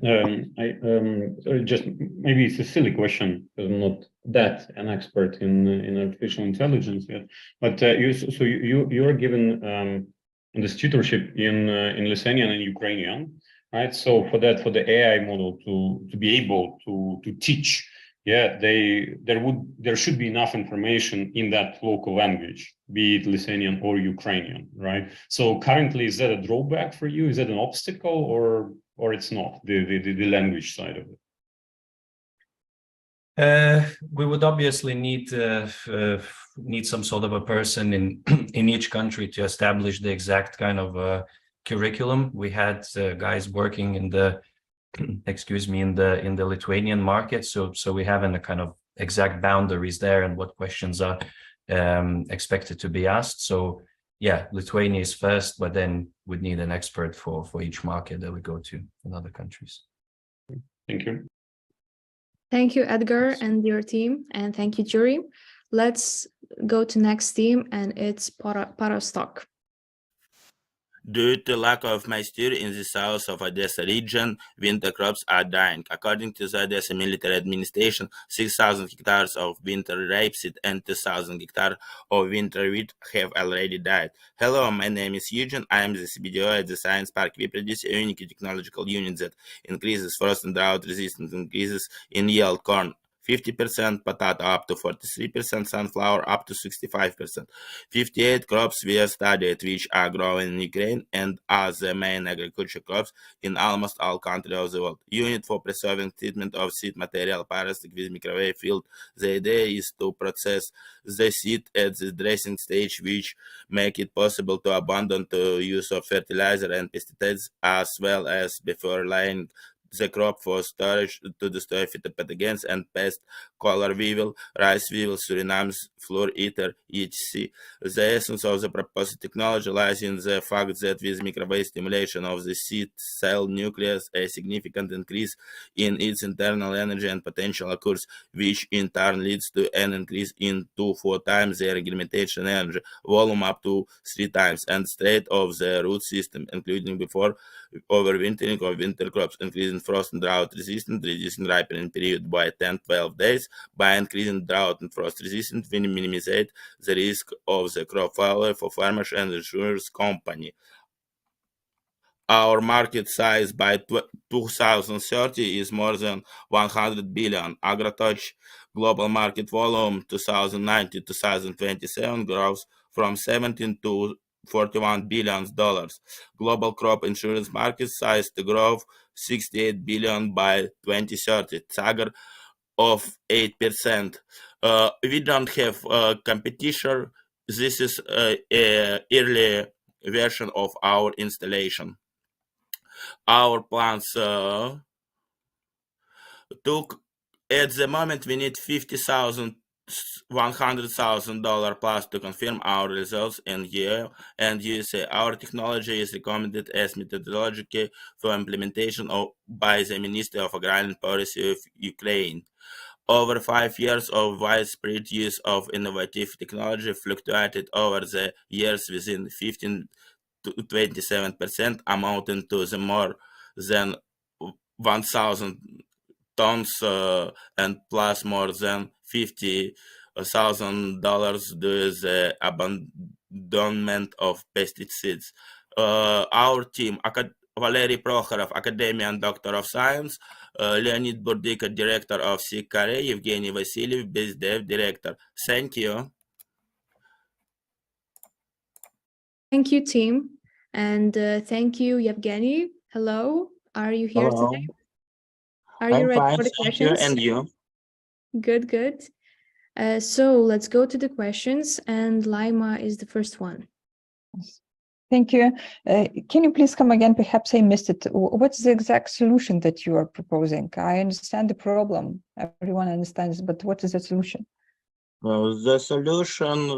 Speaker 3: just maybe it's a silly question because I'm not that an expert in artificial intelligence yet. But you're given this tutorship in Lithuanian and Ukrainian, right? So for the AI model to be able to teach, yeah, there should be enough information in that local language, be it Lithuanian or Ukrainian, right? So currently, is that a drawback for you? Is that an obstacle, or it's not the language side of it?
Speaker 15: We would obviously need some sort of a person in each country to establish the exact kind of curriculum. We had guys working in the excuse me in the Lithuanian market, so we have in the kind of exact boundaries there and what questions are expected to be asked. So yeah, Lithuania is first, but then we'd need an expert for each market that we go to in other countries.
Speaker 3: Thank you.
Speaker 1: Thank you, Edgar and your team, and thank you, jury. Let's go to next team, and it's Parastok.
Speaker 16: Due to lack of moisture in the south of Odessa region, winter crops are dying. According to the Odessa military administration, 6,000 hectares of winter rapeseed and 2,000 hectares of winter wheat have already died. Hello, my name is Eugene. I am the CBDO at the Science Park. We produce a unique technological unit that increases frost and drought resistance, increases in yield corn 50%, potato up to 43%, sunflower up to 65%. 58 crops were studied which are grown in Ukraine and are the main agriculture crops in almost all countries of the world. Unit for preserving treatment of seed material parasitic with microwave field. The idea is to process the seed at the dressing stage, which make it possible to abandon the use of fertilizer and pesticides, as well as before laying the crop for storage to destroy phytopathogens and pest, collar weevil, rice weevil, Suriname's floor eater, etc. The essence of the proposed technology lies in the fact that with microwave stimulation of the seed cell nucleus, a significant increase in its internal energy and potential occurs, which in turn leads to an increase in 2 to 4 times the regurgitation energy, volume up to 3 times, and state of the root system, including before overwintering of winter crops, increasing frost and drought resistance, reducing ripening period by 10-12 days. By increasing drought and frost resistance, we minimize the risk of the crop failure for farmers and insurance company. Our market size by 2030 is more than 100 billion. AgroTouch global market volume 2019-2027 grows from 17 to $41 billion. Global crop insurance market size to grow 68 billion by 2030. CAGR of 8%. We don't have competition. This is an early version of our installation. Our plans took at the moment we need $100,000 plus to confirm our results in EU and USA. Our technology is recommended as methodology for implementation by the Ministry of Agrarian Policy of Ukraine. Over 5 years of widespread use of innovative technology fluctuated over the years within 15 to 27%, amounting to the more than 1,000 tons and plus more than $50,000 due to the abandonment of pesticides. Our team, Valery Prokhorov, academician, Doctor of Science, Leonid Burdyko, Director of CKRE, Evgeny Vasilyev, BizDev Director. Thank you.
Speaker 1: Thank you, team. And thank you, Yevgeny. Hello, are you here
Speaker 16: Hello.
Speaker 1: today? Are you ready
Speaker 16: fine,
Speaker 1: for the
Speaker 16: thank you,
Speaker 1: questions?
Speaker 16: and you?
Speaker 1: Good, good. So let's go to the questions, and Laima is the first one.
Speaker 2: Thank you. Can you please come again? Perhaps I missed it. What's the exact solution that you are proposing? I understand the problem. Everyone understands, but what is the solution?
Speaker 16: The solution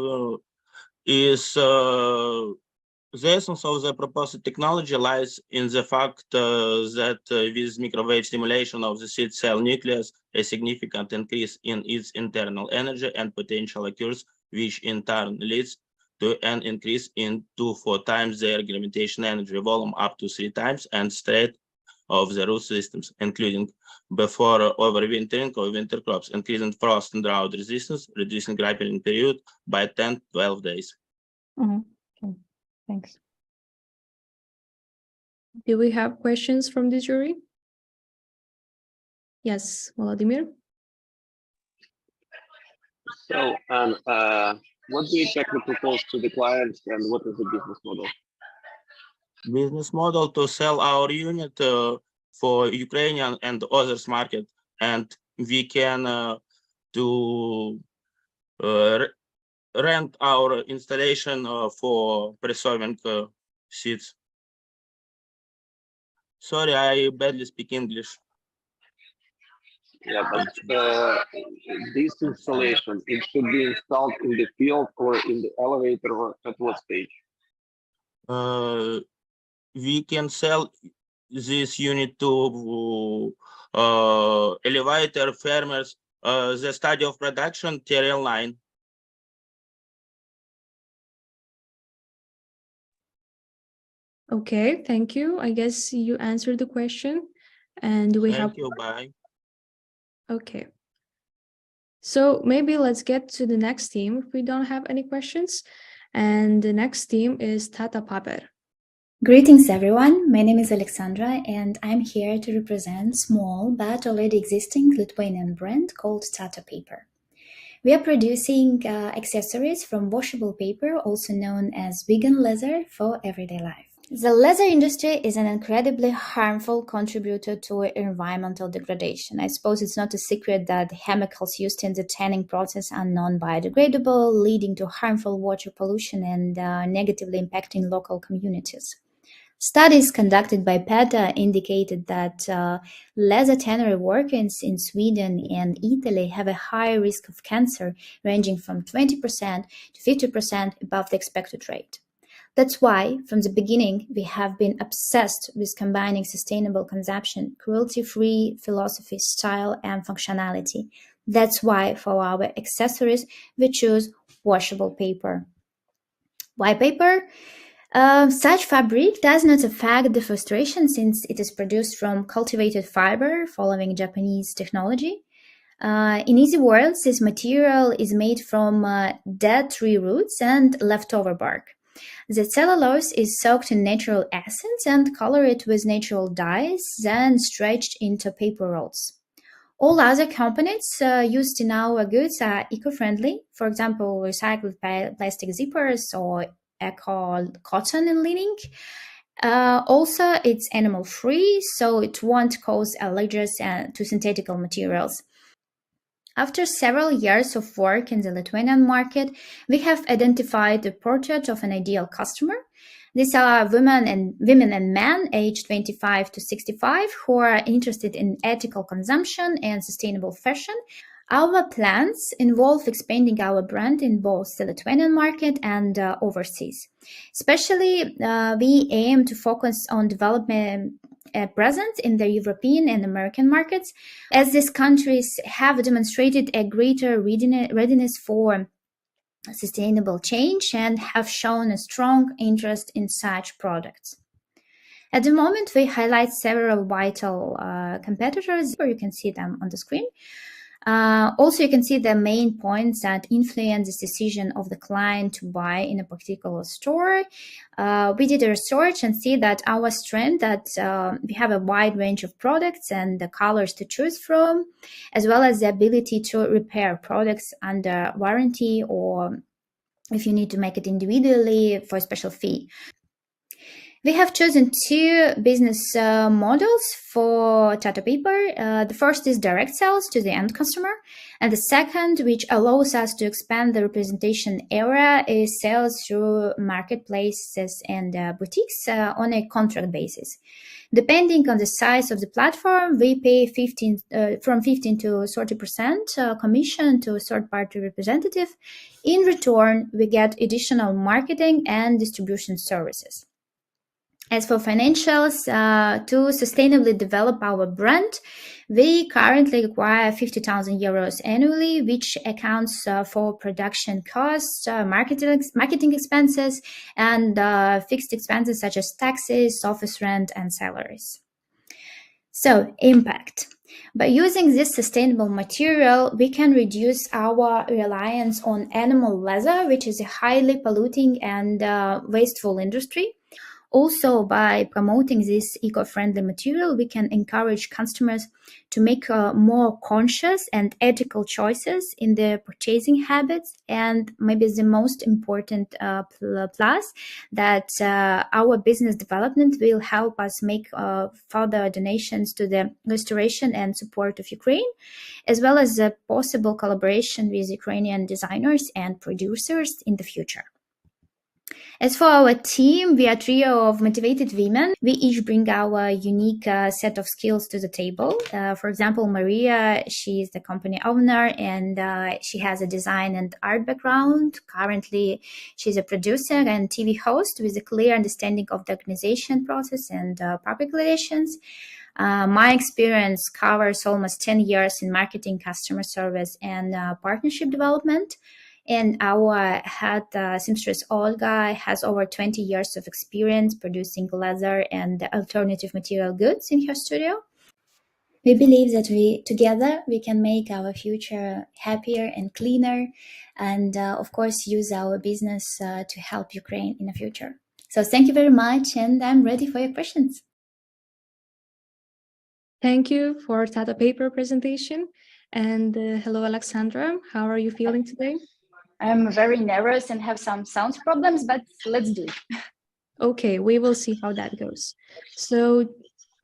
Speaker 16: is the essence of the proposed technology lies in the fact that with microwave stimulation of the seed cell nucleus, a significant increase in its internal energy and potential occurs, which in turn leads to an increase in 2 to 4 times their gravitational energy volume up to 3 times and state of the root systems, including before overwintering or winter crops, increasing frost and drought resistance, reducing ripening period by 10 to 12 days.
Speaker 2: Okay. Thanks.
Speaker 1: Do we have questions from the jury? Yes, Vladimir.
Speaker 5: So, what do you exactly propose to the clients, and what is the business model?
Speaker 16: Business model to sell our unit for Ukrainian and others market, and we can rent our installation for preserving seeds. Sorry, I badly speak English.
Speaker 5: Yeah, but this installation, it should be installed in the field or in the elevator, or at what stage?
Speaker 16: We can sell this unit to elevator farmers, the study of production, TRL line.
Speaker 1: Okay, thank you. I guess you answered the question. And we have.
Speaker 16: Thank you, bye.
Speaker 1: Okay. So maybe let's get to the next team if we don't have any questions. And the next team is Tata Paper.
Speaker 17: Greetings everyone, my name is Alexandra and I'm here to represent small but already existing Lithuanian brand called Tata Paper. We are producing accessories from washable paper, also known as vegan leather, for everyday life. The leather industry is an incredibly harmful contributor to environmental degradation. I suppose it's not a secret that the chemicals used in the tanning process are non-biodegradable, leading to harmful water pollution and negatively impacting local communities. Studies conducted by PETA indicated that leather tannery workers in Sweden and Italy have a higher risk of cancer, ranging from 20% to 50% above the expected rate. That's why, from the beginning, we have been obsessed with combining sustainable consumption, cruelty-free philosophy, style, and functionality. That's why, for our accessories, we choose washable paper. Why paper? Such fabric does not affect deforestation since it is produced from cultivated fiber following Japanese technology. In easy words, this material is made from dead tree roots and leftover bark. The cellulose is soaked in natural acids and colored with natural dyes, then stretched into paper rolls. All other components used in our goods are eco-friendly, for example, recycled plastic zippers or eco cotton and lining. Also, it's animal-free, so it won't cause allergies to synthetic materials. After several years of work in the Lithuanian market, we have identified the portrait of an ideal customer. These are women and men aged 25 to 65 who are interested in ethical consumption and sustainable fashion. Our plans involve expanding our brand in both the Lithuanian market and overseas. Especially, we aim to focus on development presence in the European and American markets, as these countries have demonstrated a greater readiness for sustainable change and have shown a strong interest in such products. At the moment, we highlight several vital competitors, or you can see them on the screen. Also, you can see the main points that influence the decision of the client to buy in a particular store. We did a research and see that our strength that we have a wide range of products and the colors to choose from, as well as the ability to repair products under warranty or if you need to make it individually for a special fee. We have chosen two business models for Tata Paper. The first is direct sales to the end customer, and the second, which allows us to expand the representation area, is sales through marketplaces and boutiques on a contract basis. Depending on the size of the platform, we pay from 15 to 30% commission to a third-party representative. In return, we get additional marketing and distribution services. As for financials, to sustainably develop our brand, we currently require 50,000 euros annually, which accounts for production costs, marketing expenses, and fixed expenses such as taxes, office rent, and salaries. So, impact. By using this sustainable material, we can reduce our reliance on animal leather, which is a highly polluting and wasteful industry. Also, by promoting this eco-friendly material, we can encourage customers to make more conscious and ethical choices in their purchasing habits. And maybe the most important plus, that our business development will help us make further donations to the restoration and support of Ukraine, as well as a possible collaboration with Ukrainian designers and producers in the future. As for our team, we are a trio of motivated women. We each bring our unique set of skills to the table. For example, Maria, she is the company owner and she has a design and art background. Currently, she's a producer and TV host with a clear understanding of the organization process and public relations. My experience covers almost 10 years in marketing, customer service, and partnership development. And our head seamstress Olga has over 20 years of experience producing leather and alternative material goods in her studio. We believe that together we can make our future happier and cleaner, and of course use our business to help Ukraine in the future. So thank you very much, and I'm ready for your questions.
Speaker 1: Thank you for Tata Paper presentation. And hello, Alexandra. How are you feeling today?
Speaker 4: I'm very nervous and have some sound problems, but let's do it.
Speaker 1: Okay, we will see how that goes. So,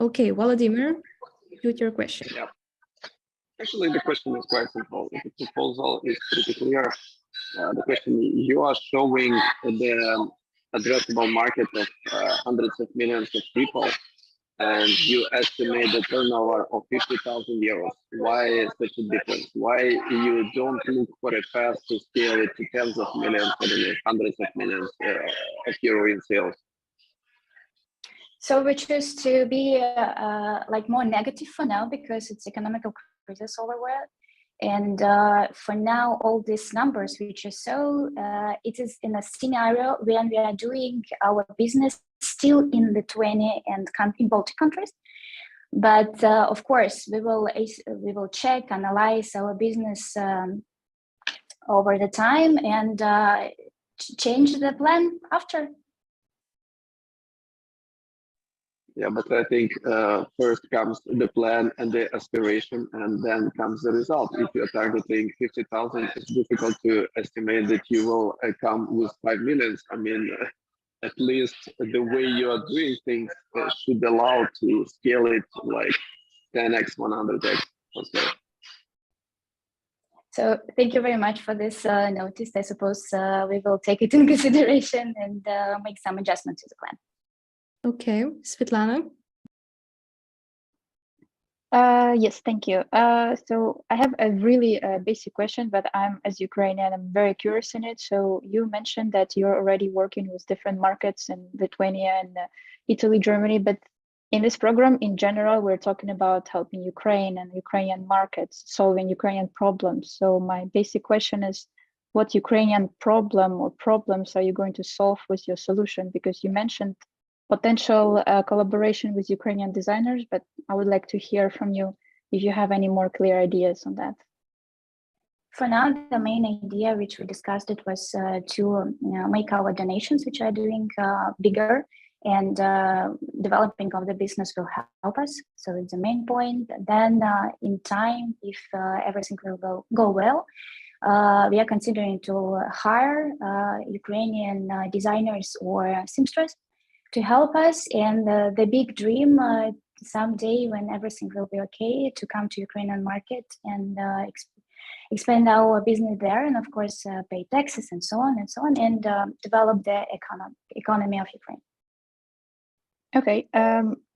Speaker 1: okay, Volodymyr, shoot your question.
Speaker 5: Yeah. Actually, the question is quite simple. The proposal is pretty clear. The question, you are showing the addressable market of hundreds of millions of people, and you estimate the turnover of 50,000 euros. Why such a difference? Why you don't look for a path to scale it to tens of millions or hundreds of millions of euro in sales?
Speaker 4: So we choose to be like more negative for now because it's economical crisis everywhere. And for now, all these numbers which you saw, it is in a scenario when we are doing our business still in Lithuania and in Baltic countries. But of course, we will check, analyze our business over the time and change the plan after.
Speaker 5: Yeah, but I think first comes the plan and the aspiration, and then comes the result. If you're targeting 50,000, it's difficult to estimate that you will come with 5 million. I mean, at least the way you are doing things should allow to scale it like 10x, 100x. Okay.
Speaker 4: So thank you very much for this notice. I suppose we will take it in consideration and make some adjustments to the plan.
Speaker 1: Okay, Svetlana.
Speaker 4: Yes, thank you. So I have a really basic question, but as Ukrainian, I'm very curious in it. So you mentioned that you're already working with different markets in Lithuania and Italy, Germany, but in this program in general, we're talking about helping Ukraine and Ukrainian markets, solving Ukrainian problems. So my basic question is, what Ukrainian problem or problems are you going to solve with your solution? Because you mentioned potential collaboration with Ukrainian designers, but I would like to hear from you if you have any more clear ideas on that.
Speaker 18: For now, the main idea which we discussed it was to make our donations, which are doing bigger, and developing of the business will help us. So it's the main point. Then in time, if everything will go well, we are considering to hire Ukrainian designers or seamstress to help us. And the big dream someday when everything will be okay, to come to Ukrainian market and expand our business there, and of course pay taxes and so on, and develop the economy of Ukraine.
Speaker 4: Okay,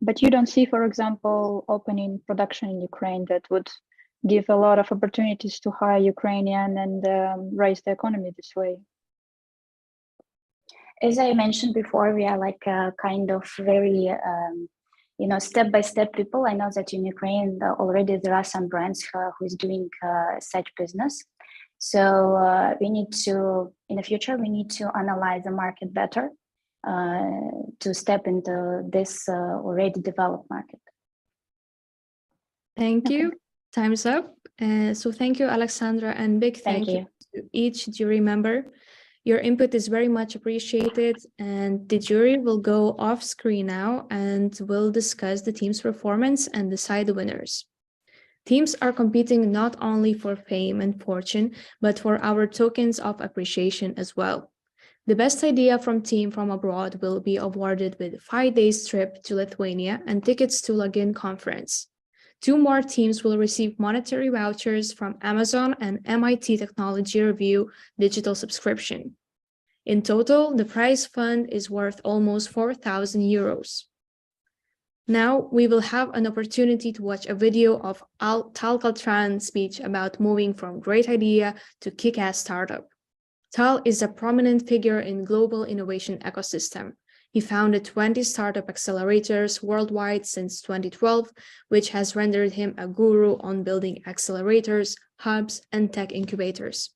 Speaker 4: but you don't see, for example, opening production in Ukraine that would give a lot of opportunities to hire Ukrainian and raise the economy this way?
Speaker 18: As I mentioned before, we are like a kind of very, step-by-step people. I know that in Ukraine already there are some brands who is doing such business. So we need to, in the future, we need to analyze the market better to step into this already developed market.
Speaker 1: Thank you. Time's up. So thank you, Alexandra, and big thank you to each jury member. Your input is very much appreciated, and the jury will go off screen now and will discuss the team's performance and decide the winners. Teams are competing not only for fame and fortune, but for our tokens of appreciation as well. The best idea from team from abroad will be awarded with 5 days trip to Lithuania and tickets to Login conference. 2 more teams will receive monetary vouchers from Amazon and MIT Technology Review digital subscription. In total, the prize fund is worth almost 4,000 euros. Now we will have an opportunity to watch a video of Tal Kaltran's speech about moving from great idea to kick-ass startup. Tal is a prominent figure in global innovation ecosystem. He founded 20 startup accelerators worldwide since 2012, which has rendered him a guru on building accelerators, hubs, and tech incubators.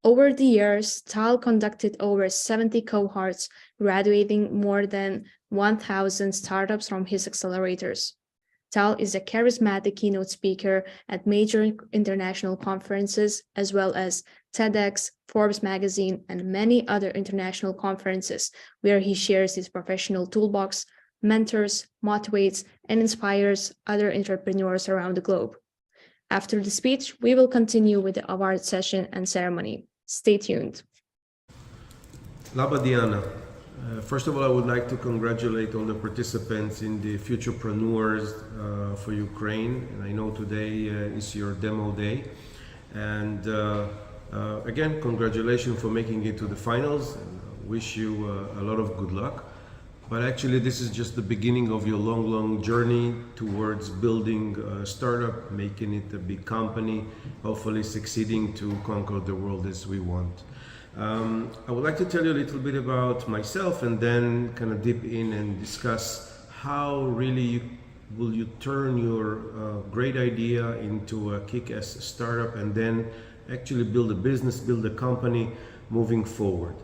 Speaker 1: Over the years, Tal conducted over 70 cohorts, graduating more than 1,000 startups from his accelerators. Tal is a charismatic keynote speaker at major international conferences, as well as TEDx, Forbes magazine, and many other international conferences, where he shares his professional toolbox, mentors, motivates, and inspires other entrepreneurs around the globe. After the speech, we will continue with the award session and ceremony. Stay tuned.
Speaker 19: Laba Diana. First of all, I would like to congratulate all the participants in the Futurepreneurs for Ukraine. And I know today is your demo day. And again, congratulations for making it to the finals. Wish you a lot of good luck. But actually, this is just the beginning of your long, long journey towards building a startup, making it a big company, hopefully succeeding to conquer the world as we want. I would like to tell you a little bit about myself and then kind of dip in and discuss how really will you turn your great idea into a kick-ass startup and then actually build a business, build a company moving forward.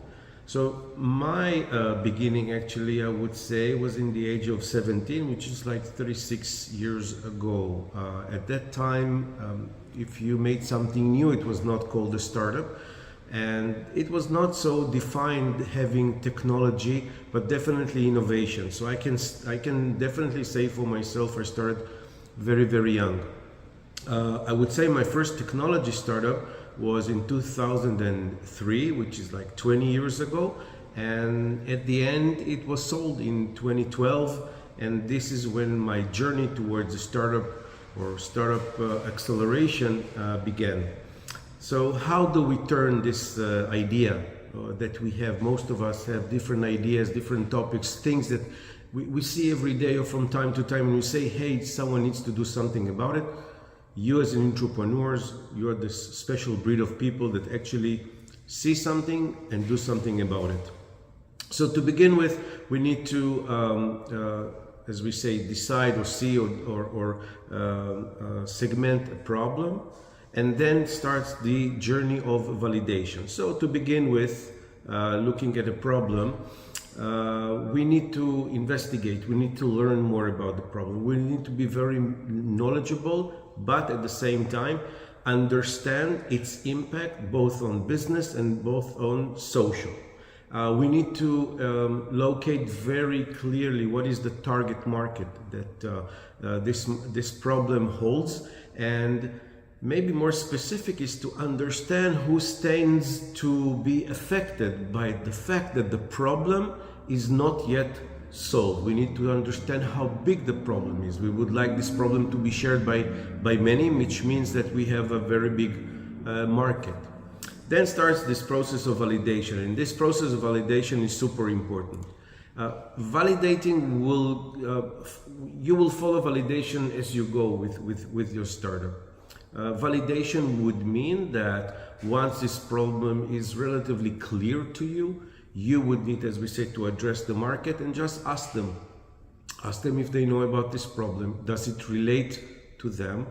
Speaker 19: So my beginning actually, I would say, was in the age of 17, which is like 36 years ago. At that time, if you made something new, it was not called a startup. And it was not so defined having technology, but definitely innovation. So I can definitely say for myself, I started very, very young. I would say my first technology startup was in 2003, which is like 20 years ago. And at the end, it was sold in 2012. And this is when my journey towards a startup or startup acceleration began. So how do we turn this idea that we have? Most of us have different ideas, different topics, things that we see every day or from time to time, and we say, hey, someone needs to do something about it. You as an entrepreneurs, you're this special breed of people that actually see something and do something about it. So to begin with, we need to, as we say, decide or see or segment a problem. And then starts the journey of validation. So to begin with, looking at a problem, we need to investigate, we need to learn more about the problem. We need to be very knowledgeable, but at the same time, understand its impact both on business and both on social. We need to locate very clearly what is the target market that this problem holds, and maybe more specific is to understand who stands to be affected by the fact that the problem is not yet solved. We need to understand how big the problem is. We would like this problem to be shared by many, which means that we have a very big market. Then starts this process of validation, and this process of validation is super important. Validating you will follow validation as you go with your startup. Validation would mean that once this problem is relatively clear to you, You would need, as we say, to address the market and just ask them. Ask them if they know about this problem. Does it relate to them?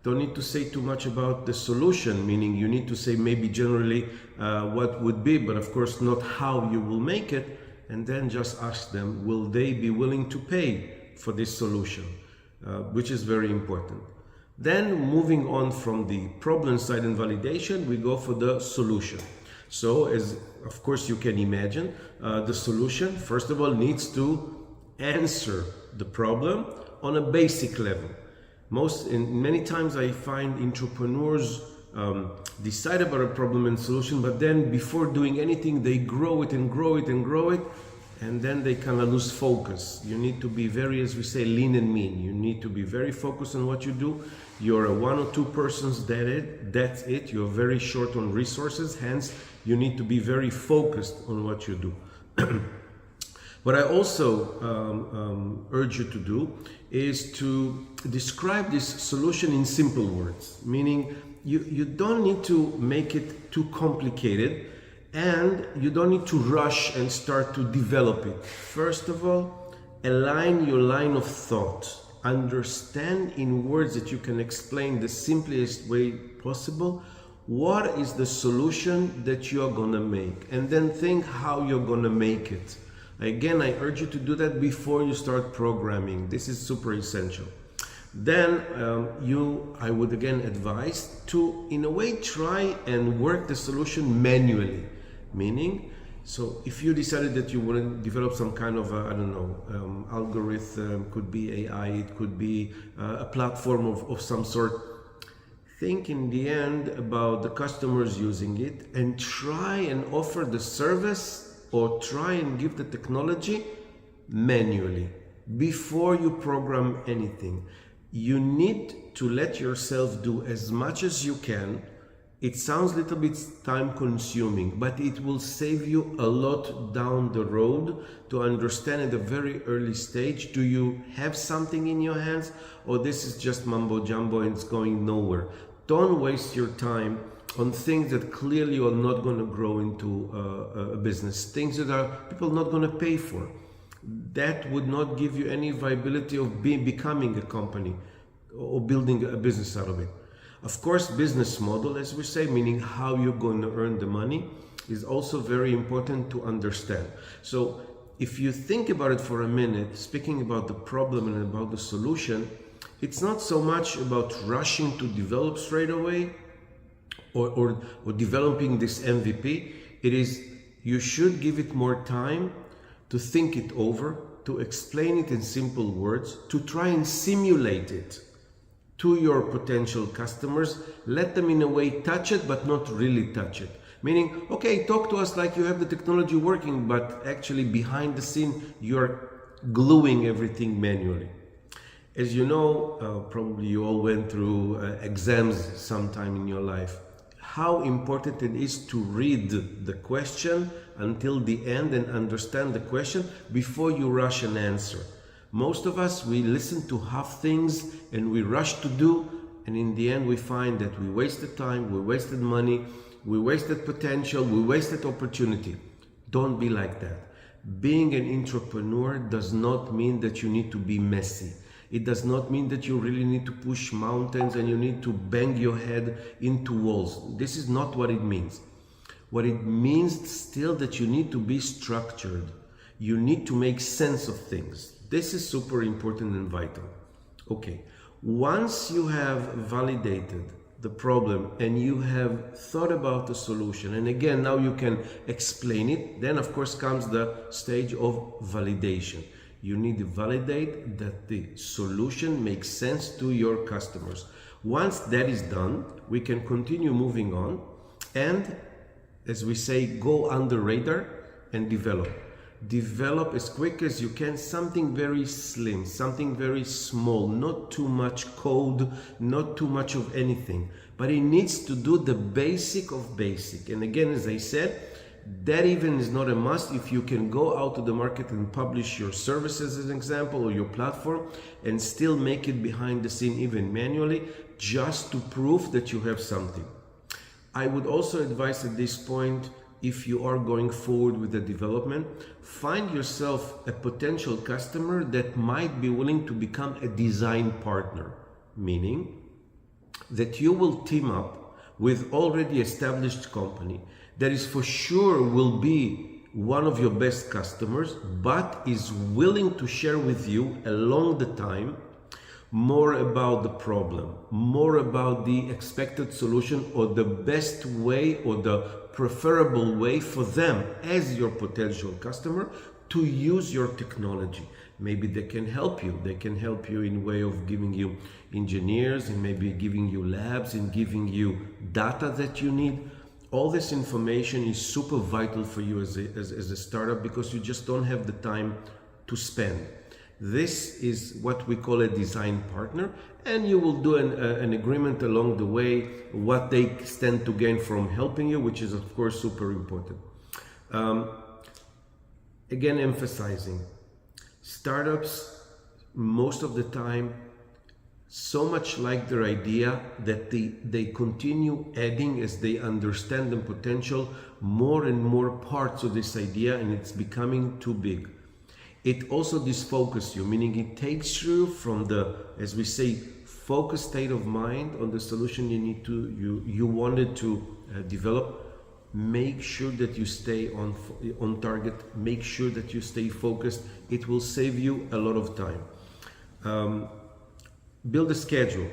Speaker 19: Don't need to say too much about the solution, meaning you need to say maybe generally what would be, but of course not how you will make it. And then just ask them, will they be willing to pay for this solution, which is very important. Then moving on from the problem side and validation, we go for the solution. So as of course you can imagine, the solution first of all needs to answer the problem on a basic level. Many times I find entrepreneurs decide about a problem and solution, but then before doing anything, they grow it and grow it and grow it, and then they kind of lose focus. You need to be very, as we say, lean and mean. You need to be very focused on what you do. You're a 1 or 2 persons, that's it. You're very short on resources, hence you need to be very focused on what you do. What I also urge you to do is to describe this solution in simple words, meaning you don't need to make it too complicated, and you don't need to rush and start to develop it. First of all, align your line of thought. Understand in words that you can explain the simplest way possible what is the solution that you're gonna make, and then think how you're gonna make it. Again, I urge you to do that before you start programming. This is super essential. Then I would again advise to, in a way, try and work the solution manually. Meaning, so if you decided that you want to develop some kind of, algorithm, could be AI, it could be a platform of some sort, think in the end about the customers using it and try and offer the service or try and give the technology manually before you program anything. You need to let yourself do as much as you can. It sounds a little bit time consuming, but it will save you a lot down the road to understand at a very early stage, do you have something in your hands, or this is just mumbo jumbo and it's going nowhere. Don't waste your time on things that clearly are not going to grow into a business, things that are people not going to pay for. That would not give you any viability of becoming a company or building a business out of it. Of course, business model, as we say, meaning how you're going to earn the money, is also very important to understand. So if you think about it for a minute, speaking about the problem and about the solution, it's not so much about rushing to develop straight away or developing this MVP. It is, you should give it more time to think it over, to explain it in simple words, to try and simulate it to your potential customers. Let them in a way touch it, but not really touch it. Meaning, okay, talk to us like you have the technology working, but actually behind the scene, you're gluing everything manually. As you know, probably you all went through exams sometime in your life. How important it is to read the question until the end and understand the question before you rush an answer. Most of us, we listen to half things and we rush to do, and in the end we find that we wasted time, we wasted money, we wasted potential, we wasted opportunity. Don't be like that. Being an entrepreneur does not mean that you need to be messy. It does not mean that you really need to push mountains and you need to bang your head into walls. This is not what it means. What it means still that you need to be structured. You need to make sense of things. This is super important and vital. Okay, once you have validated the problem and you have thought about the solution, and again, now you can explain it, then of course comes the stage of validation. You need to validate that the solution makes sense to your customers. Once that is done, we can continue moving on and, as we say, go under radar and develop. Develop as quick as you can something very slim, something very small, not too much code, not too much of anything, but it needs to do the basic of basic. And again, as I said, that even is not a must. If you can go out to the market and publish your services as an example, or your platform, and still make it behind the scene, even manually, just to prove that you have something. I would also advise at this point if you are going forward with the development, find yourself a potential customer that might be willing to become a design partner, meaning that you will team up with already established company that is for sure will be one of your best customers, but is willing to share with you along the time more about the problem, more about the expected solution, or the best way or the preferable way for them as your potential customer to use your technology. Maybe they can help you. They can help you in way of giving you engineers, and maybe giving you labs, and giving you data that you need. All this information is super vital for you as a startup, because you just don't have the time to spend. This is what we call a design partner, and you will do an agreement along the way, what they stand to gain from helping you, which is of course super important. Again, emphasizing, startups most of the time so much like their idea that they continue adding, as they understand the potential, more and more parts of this idea, and it's becoming too big. It also disfocuses you, meaning it takes you from the, as we say, focused state of mind on the solution you wanted to develop. Make sure that you stay on target. Make sure that you stay focused. It will save you a lot of time. Build a schedule.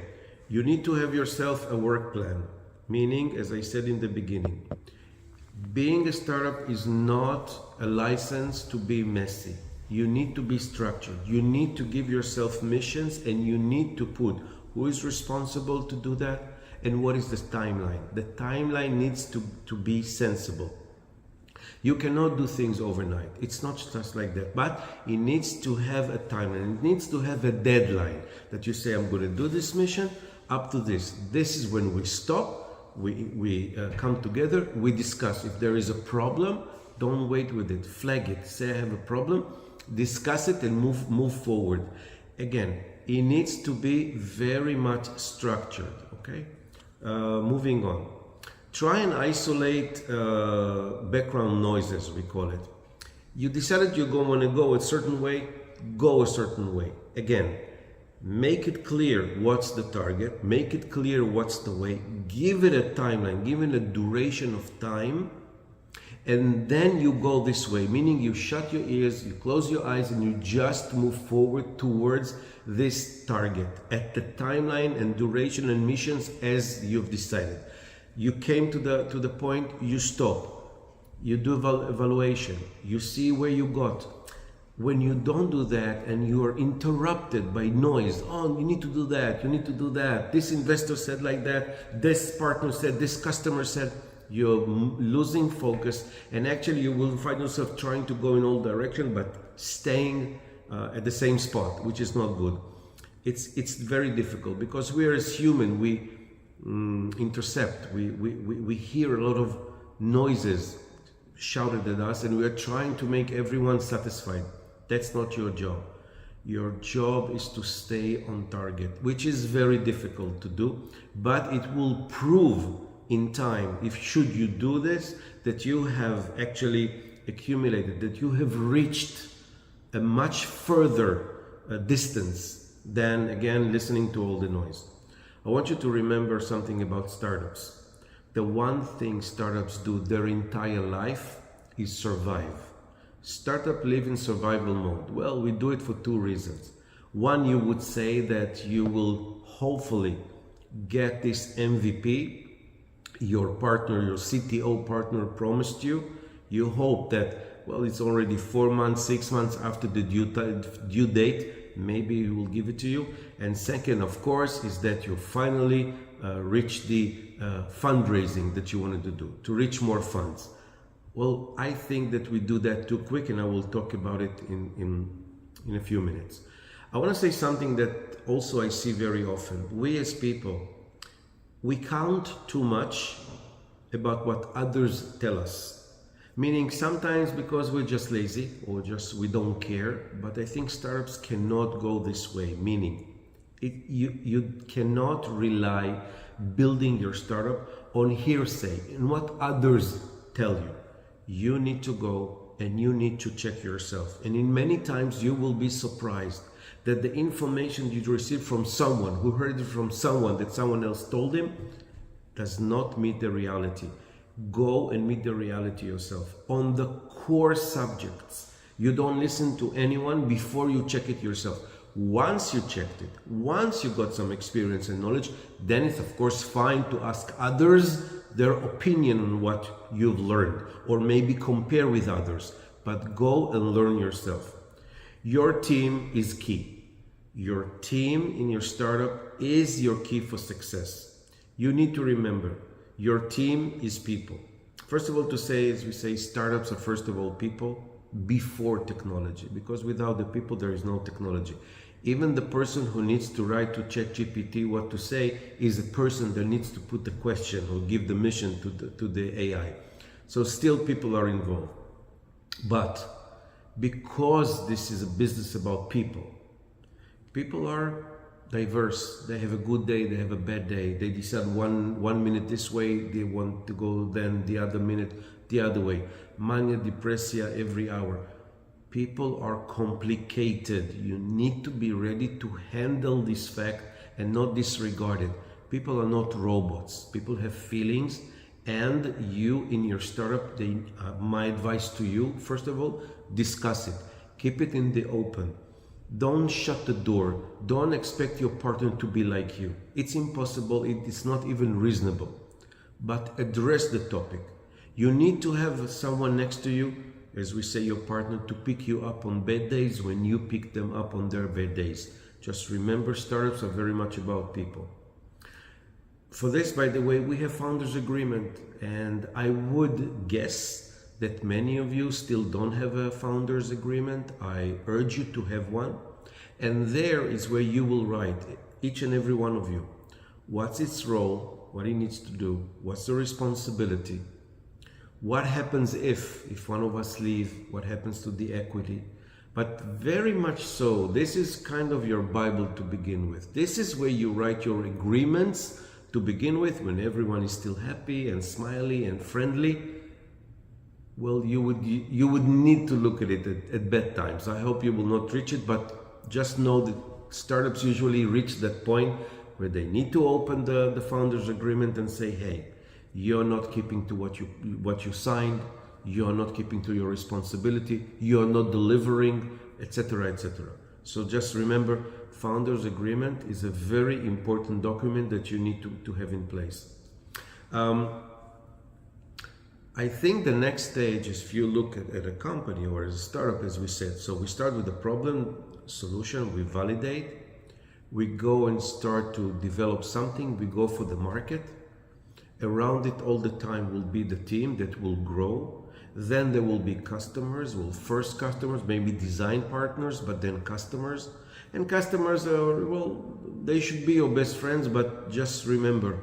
Speaker 19: You need to have yourself a work plan, meaning, as I said in the beginning, being a startup is not a license to be messy. You need to be structured. You need to give yourself missions, and you need to put who is responsible to do that and what is the timeline. The timeline needs to be sensible. You cannot do things overnight. It's not just like that, but it needs to have a timeline. It needs to have a deadline that you say, I'm going to do this mission up to this. This is when we stop. We come together. We discuss. If there is a problem, don't wait with it. Flag it. Say I have a problem. Discuss it and move forward. Again, it needs to be very much structured. Okay. Moving on. Try and isolate background noises, we call it. You decided you're going to go a certain way, go a certain way. Again, make it clear what's the target, make it clear what's the way, give it a timeline, give it a duration of time, and then you go this way, meaning you shut your ears, you close your eyes, and you just move forward towards this target at the timeline and duration and missions as you've decided. You came to the point, you stop, you do evaluation, you see where you got. When you don't do that and you are interrupted by noise, oh, you need to do that, you need to do that, this investor said like that, this partner said, this customer said, you're losing focus, and actually you will find yourself trying to go in all directions but staying at the same spot, which is not good. It's very difficult, because we are, as human, we intercept, we hear a lot of noises shouted at us, and we are trying to make everyone satisfied. That's not your job. Your job is to stay on target, which is very difficult to do, but it will prove in time, if should you do this, that you have actually accumulated, that you have reached a much further distance than, again, listening to all the noise. I want you to remember something about startups. The one thing startups do their entire life is survive. Startups live in survival mode. Well, we do it for two reasons. One, you would say that you will hopefully get this MVP, your partner, your CTO partner promised you. You hope that, well, it's already 4 months, 6 months after the due date, maybe he will give it to you. And second, of course, is that you finally reach the fundraising that you wanted to do, to reach more funds. Well, I think that we do that too quick, and I will talk about it in a few minutes. I want to say something that also I see very often. We as people, we count too much about what others tell us. Meaning sometimes because we're just lazy or just we don't care, but I think startups cannot go this way, meaning you cannot rely building your startup on hearsay and what others tell you. you need to go and you need to check yourself. And in many times you will be surprised that the information you receive from someone who heard it from someone that someone else told him does not meet the reality. Go and meet the reality yourself. On the core subjects, you don't listen to anyone before you check it yourself. Once you checked it, once you got some experience and knowledge, then it's of course fine to ask others their opinion on what you've learned, or maybe compare with others, but go and learn yourself. Your team is key. Your team in your startup is your key for success. You need to remember, your team is people. First of all, to say, as we say, startups are first of all people before technology, because without the people there is no technology. Even the person who needs to write to ChatGPT what to say is a person that needs to put the question or give the mission to the AI. So still people are involved. But because this is a business about people, people are diverse. They have a good day, they have a bad day. They decide one minute this way, they want to go then the other minute the other way. Mania, depressia every hour. People are complicated. You need to be ready to handle this fact and not disregard it. People are not robots. People have feelings, and you in your startup, my advice to you, first of all, discuss it. Keep it in the open. Don't shut the door. Don't expect your partner to be like you. It's impossible. It is not even reasonable. But address the topic. You need to have someone next to you, as we say, your partner, to pick you up on bad days when you pick them up on their bad days. Just remember, startups are very much about people. For this, by the way, we have founders agreement, and I would guess that many of you still don't have a founders agreement. I urge you to have one, and there is where you will write, each and every one of you, what's its role, what it needs to do, what's the responsibility, what happens if one of us leave, what happens to the equity. But very much so, this is kind of your Bible to begin with. This is where you write your agreements to begin with, when everyone is still happy and smiley and friendly. Well, you would need to look at it at bad times. I hope you will not reach it, but just know that startups usually reach that point where they need to open the founders agreement and say, hey, you're not keeping to what you signed, you're not keeping to your responsibility, you're not delivering, etc., etc. So just remember, founders agreement is a very important document that you need to have in place. I think the next stage is, if you look at a company or as a startup, as we said, so we start with the problem, solution, we validate, we go and start to develop something, we go for the market. Around it all the time will be the team that will grow. Then there will be customers, first customers, maybe design partners, but then customers. And customers are, well, they should be your best friends, but just remember,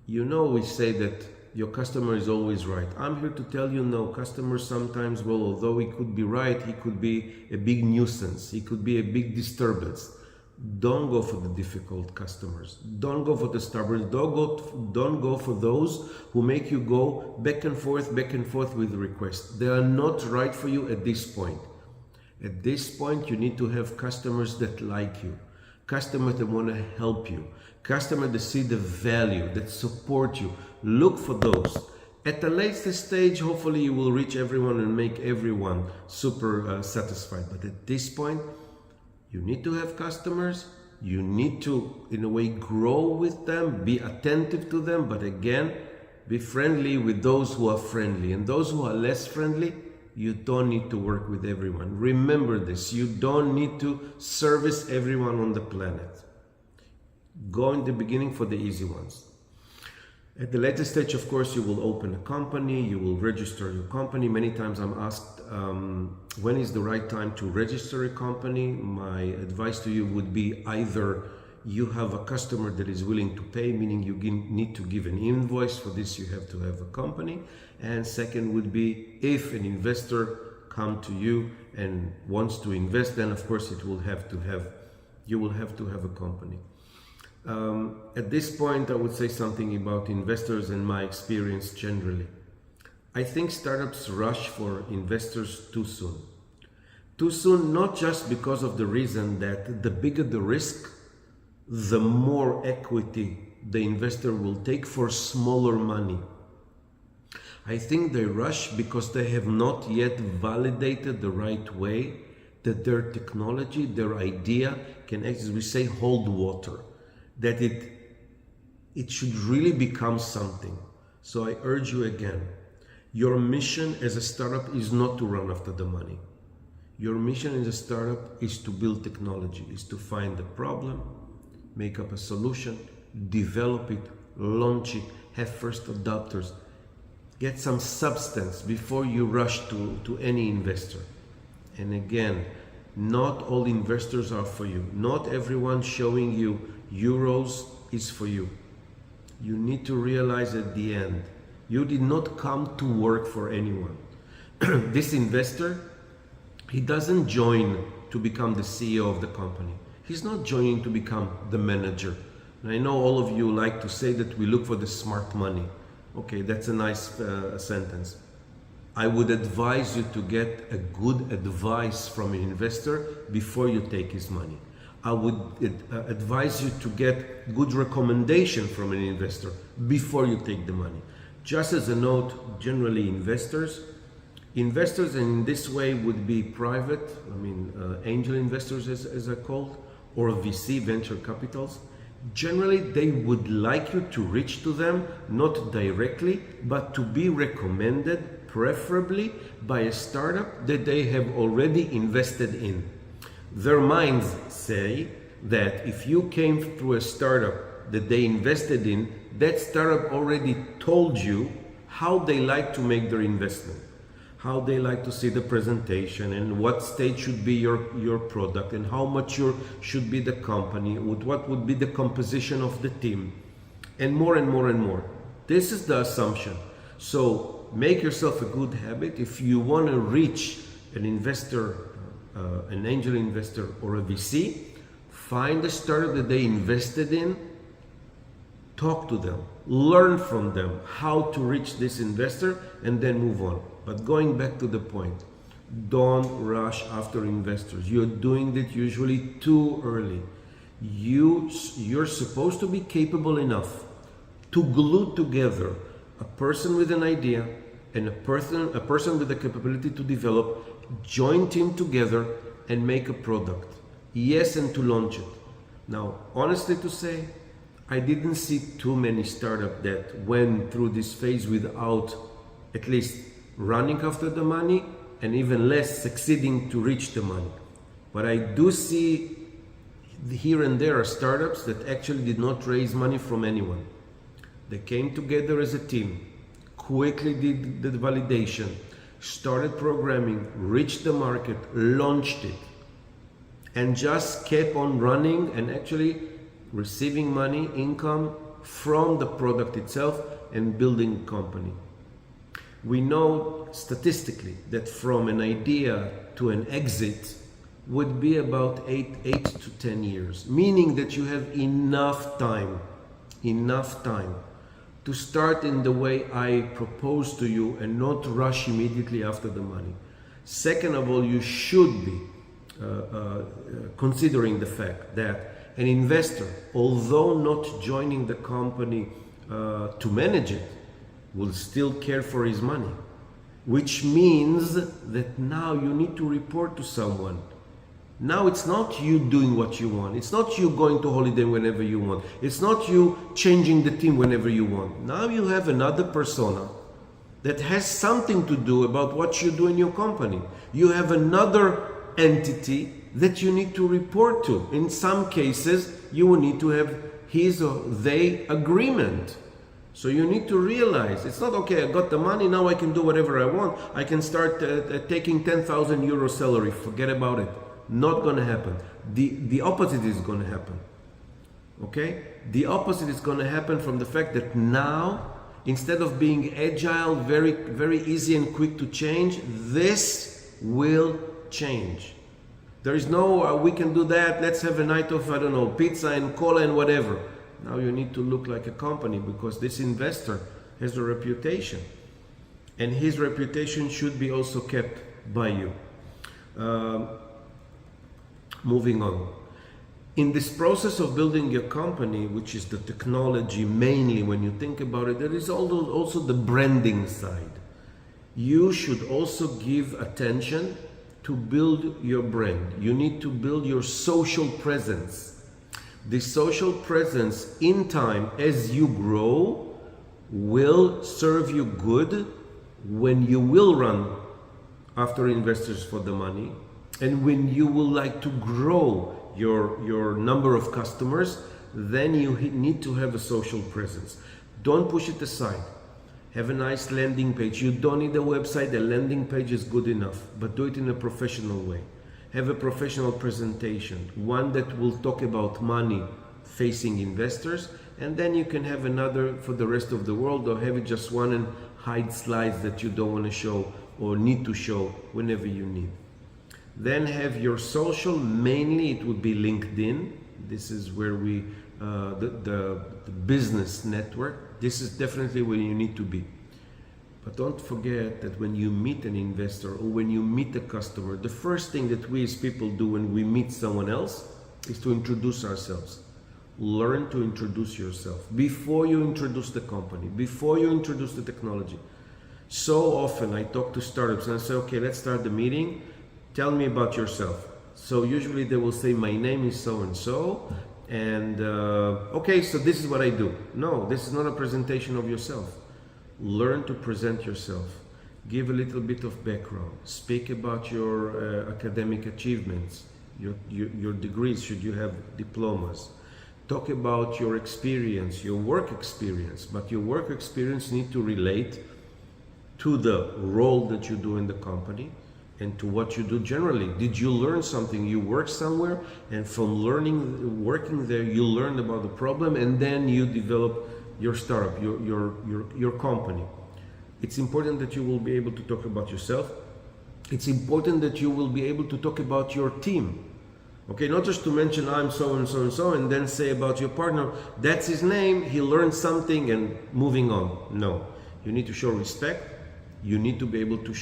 Speaker 19: we say that your customer is always right. I'm here to tell you, no, customers sometimes, well, although he could be right, he could be a big nuisance, he could be a big disturbance. Don't go for the difficult customers. Don't go for the stubborn. Don't go for those who make you go back and forth with requests. They are not right for you at this point. At this point, you need to have customers that like you, customers that want to help you, customers that see the value, that support you. Look for those. At the later stage, hopefully you will reach everyone and make everyone super satisfied. But at this point, you need to have customers. You need to, in a way, grow with them, be attentive to them, but again, be friendly with those who are friendly. And those who are less friendly, you don't need to work with everyone. Remember this, you don't need to service everyone on the planet. Go in the beginning for the easy ones. At the later stage, of course, you will open a company, you will register your company. Many times I'm asked, when is the right time to register a company? My advice to you would be, either you have a customer that is willing to pay, meaning you need to give an invoice. For this, you have to have a company. And second would be, if an investor comes to you and wants to invest, then of course you will have to have a company. At this point, I would say something about investors and my experience generally. I think startups rush for investors too soon. Too soon, not just because of the reason that the bigger the risk, the more equity the investor will take for smaller money. I think they rush because they have not yet validated the right way that their technology, their idea can, as we say, hold water, that it should really become something. So I urge you again, your mission as a startup is not to run after the money. Your mission as a startup is to build technology, is to find the problem, make up a solution, develop it, launch it, have first adopters, get some substance before you rush to any investor. And again, not all investors are for you. Not everyone showing you euros is for you. You need to realize at the end, you did not come to work for anyone. This investor, he doesn't join to become the CEO of the company. He's not joining to become the manager. And I know all of you like to say that we look for the smart money. Okay, that's a nice sentence. I would advise you to get a good advice from an investor before you take his money. I would advise you to get good recommendation from an investor before you take the money. Just as a note, generally investors and in this way would be private, angel investors as I called, or VC, venture capitals. Generally, they would like you to reach to them, not directly, but to be recommended, preferably by a startup that they have already invested in. Their minds say that if you came through a startup that they invested in, that startup already told you how they like to make their investment, how they like to see the presentation, and what stage should be your product, and how mature should be the company, what would be the composition of the team, and more and more and more. This is the assumption. So make yourself a good habit. If you want to reach an investor, an angel investor or a VC, find a startup that they invested in, talk to them, learn from them how to reach this investor, and then move on. But going back to the point, don't rush after investors. You're doing it usually too early. You're supposed to be capable enough to glue together a person with an idea and a person with the capability to develop, join team together and make a product. Yes, and to launch it. Now, honestly to say, I didn't see too many startups that went through this phase without at least running after the money, and even less succeeding to reach the money. But I do see here and there are startups that actually did not raise money from anyone. They came together as a team, quickly did the validation, started programming, reached the market, launched it, and just kept on running and actually receiving money, income from the product itself and building a company. We know statistically that from an idea to an exit would be about 8 to 10 years, meaning that you have enough time to start in the way I propose to you and not rush immediately after the money. Second of all, you should be considering the fact that an investor, although not joining the company to manage it, will still care for his money, which means that now you need to report to someone. Now it's not you doing what you want. It's not you going to holiday whenever you want. It's not you changing the team whenever you want. Now you have another persona that has something to do about what you do in your company. You have another entity that you need to report to. In some cases, you will need to have his or they agreement. So you need to realize, it's not okay, I got the money, now I can do whatever I want. I can start taking 10,000 euro salary, forget about it. Not going to happen. The opposite is going to happen. Okay? The opposite is going to happen from the fact that now, instead of being agile, very, very easy and quick to change, this will change. There is no, we can do that, let's have a night of, I don't know, pizza and cola and whatever. Now you need to look like a company because this investor has a reputation. and his reputation should be also kept by you. Moving on. In this process of building your company, which is the technology mainly when you think about it, there is also the branding side. You should also give attention to build your brand. You need to build your social presence. The social presence in time as you grow will serve you good when you will run after investors for the money and when you will like to grow your number of customers, then you need to have a social presence. Don't push it aside. Have a nice landing page. You don't need a website. A landing page is good enough, but do it in a professional way. Have a professional presentation, one that will talk about money facing investors, and then you can have another for the rest of the world, or have it just one and hide slides that you don't want to show or need to show whenever you need. Then have your social, mainly it would be LinkedIn. This is where we, the business network. This is definitely where you need to be. But don't forget that when you meet an investor or when you meet a customer, the first thing that we as people do when we meet someone else is to introduce ourselves. Learn to introduce yourself before you introduce the company, before you introduce the technology. So often I talk to startups and I say, okay, let's start the meeting. Tell me about yourself. So usually they will say, my name is so-and-so, and okay, so this is what I do. No, this is not a presentation of yourself. Learn to present yourself. Give a little bit of background. Speak about your academic achievements, your degrees, should you have diplomas. Talk about your experience, your work experience, but your work experience need to relate to the role that you do in the company and to what you do generally. Did you learn something? You work somewhere, and from working there, you learned about the problem, and then you develop your startup, your company. It's important that you will be able to talk about yourself. It's important that you will be able to talk about your team. Okay, not just to mention I'm so and so and so, and then say about your partner, that's his name, he learned something, and moving on. No, you need to show respect. You need to be able to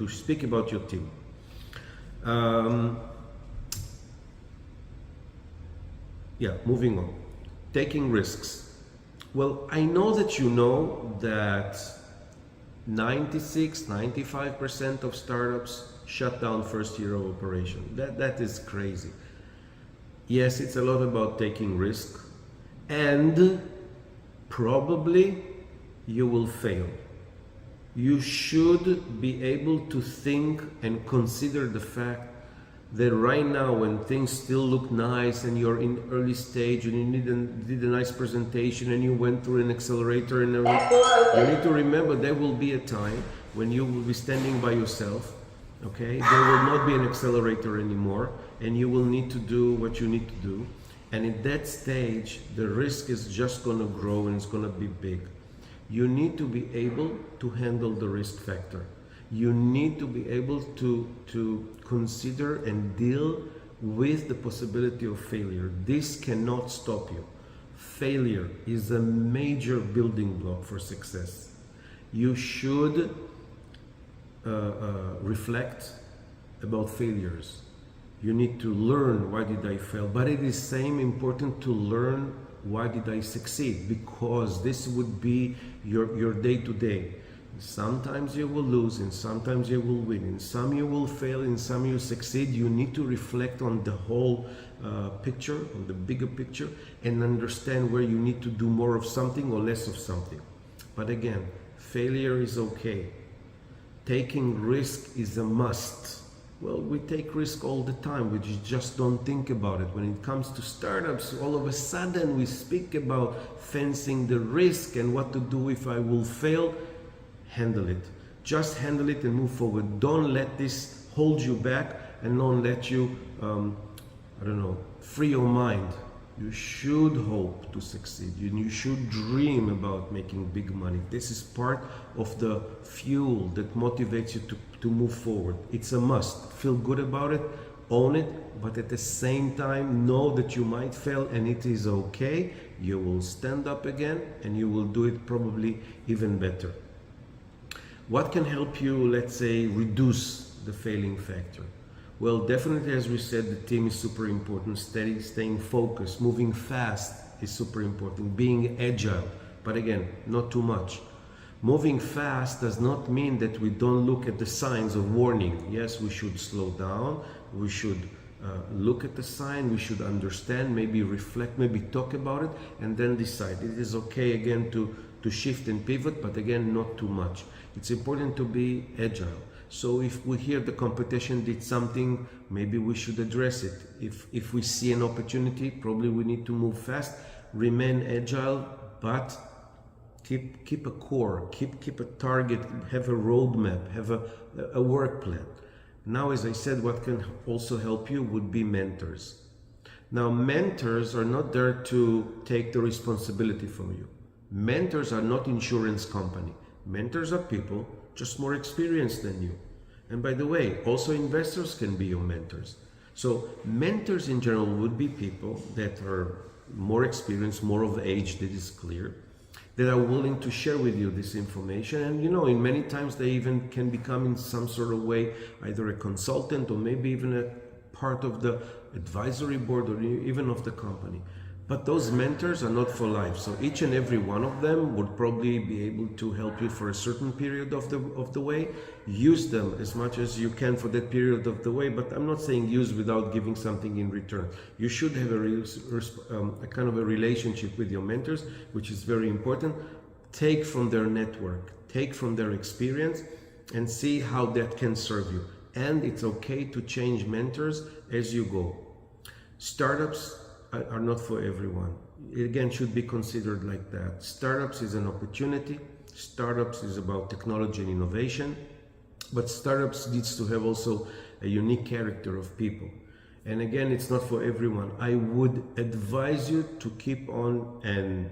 Speaker 19: speak about your team. Yeah, moving on. Taking risks. Well, I know that you know that 95% of startups shut down first year of operation. That is crazy. Yes, it's a lot about taking risk, and probably you will fail. You should be able to think and consider the fact that right now, when things still look nice and you're in early stage and you did a nice presentation and you went through an accelerator and everything, you need to remember there will be a time when you will be standing by yourself. Okay, there will not be an accelerator anymore, and you will need to do what you need to do. And at that stage, the risk is just going to grow and it's going to be big. You need to be able to handle the risk factor. You need to be able to consider and deal with the possibility of failure. This cannot stop you. Failure is a major building block for success. You should reflect about failures. You need to learn, why did I fail? But it is same important to learn, why did I succeed? Because this would be your day-to-day. Sometimes you will lose and sometimes you will win. In some you will fail, in some you succeed. You need to reflect on the whole picture, on the bigger picture, and understand where you need to do more of something or less of something. But again, failure is okay. Taking risk is a must. Well, we take risk all the time, we just don't think about it. When it comes to startups, all of a sudden we speak about fencing the risk and what to do if I will fail. Handle it. Just handle it and move forward. Don't let this hold you back, and don't let you, free your mind. You should hope to succeed. You should dream about making big money. This is part of the fuel that motivates you to move forward. It's a must. Feel good about it, own it, but at the same time know that you might fail and it is okay. You will stand up again and you will do it probably even better. What can help you, let's say, reduce the failing factor? Well, definitely, as we said, the team is super important. Staying focused, moving fast is super important. Being agile, but again, not too much. Moving fast does not mean that we don't look at the signs of warning. Yes, we should slow down. We should look at the sign. We should understand, maybe reflect, maybe talk about it, and then decide. It is okay again to shift and pivot, but again, not too much. It's important to be agile. So if we hear the competition did something, maybe we should address it. If we see an opportunity, probably we need to move fast, remain agile, but keep a core, keep a target, have a roadmap, have a work plan. Now, as I said, what can also help you would be mentors. Now, mentors are not there to take the responsibility from you. Mentors are not insurance company. Mentors are people just more experienced than you. And by the way, also investors can be your mentors. So mentors in general would be people that are more experienced, more of age, that is clear, that are willing to share with you this information. And in many times they even can become in some sort of way either a consultant or maybe even a part of the advisory board or even of the company. But those mentors are not for life. So each and every one of them would probably be able to help you for a certain period of the way. Use them as much as you can for that period of the way, but I'm not saying use without giving something in return. You should have a kind of a relationship with your mentors, which is very important. Take from their network, take from their experience, and see how that can serve you. And it's okay to change mentors as you go. Startups are not for everyone. It again should be considered like that. Startups is an opportunity. Startups is about technology and innovation, but startups needs to have also a unique character of people. And again, it's not for everyone. I would advise you to keep on and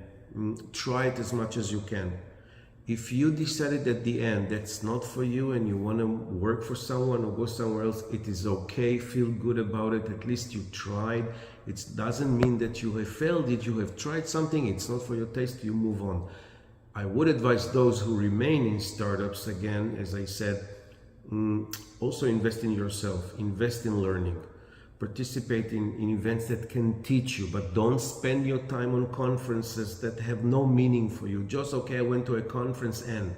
Speaker 19: try it as much as you can. If you decided at the end that's not for you and you want to work for someone or go somewhere else, it is okay. Feel good about it. At least you tried. It doesn't mean that you have failed. If you have tried something, it's not for your taste, you move on. I would advise those who remain in startups, again, as I said, also invest in yourself, invest in learning. Participate in events that can teach you, but don't spend your time on conferences that have no meaning for you. Just, okay, I went to a conference, and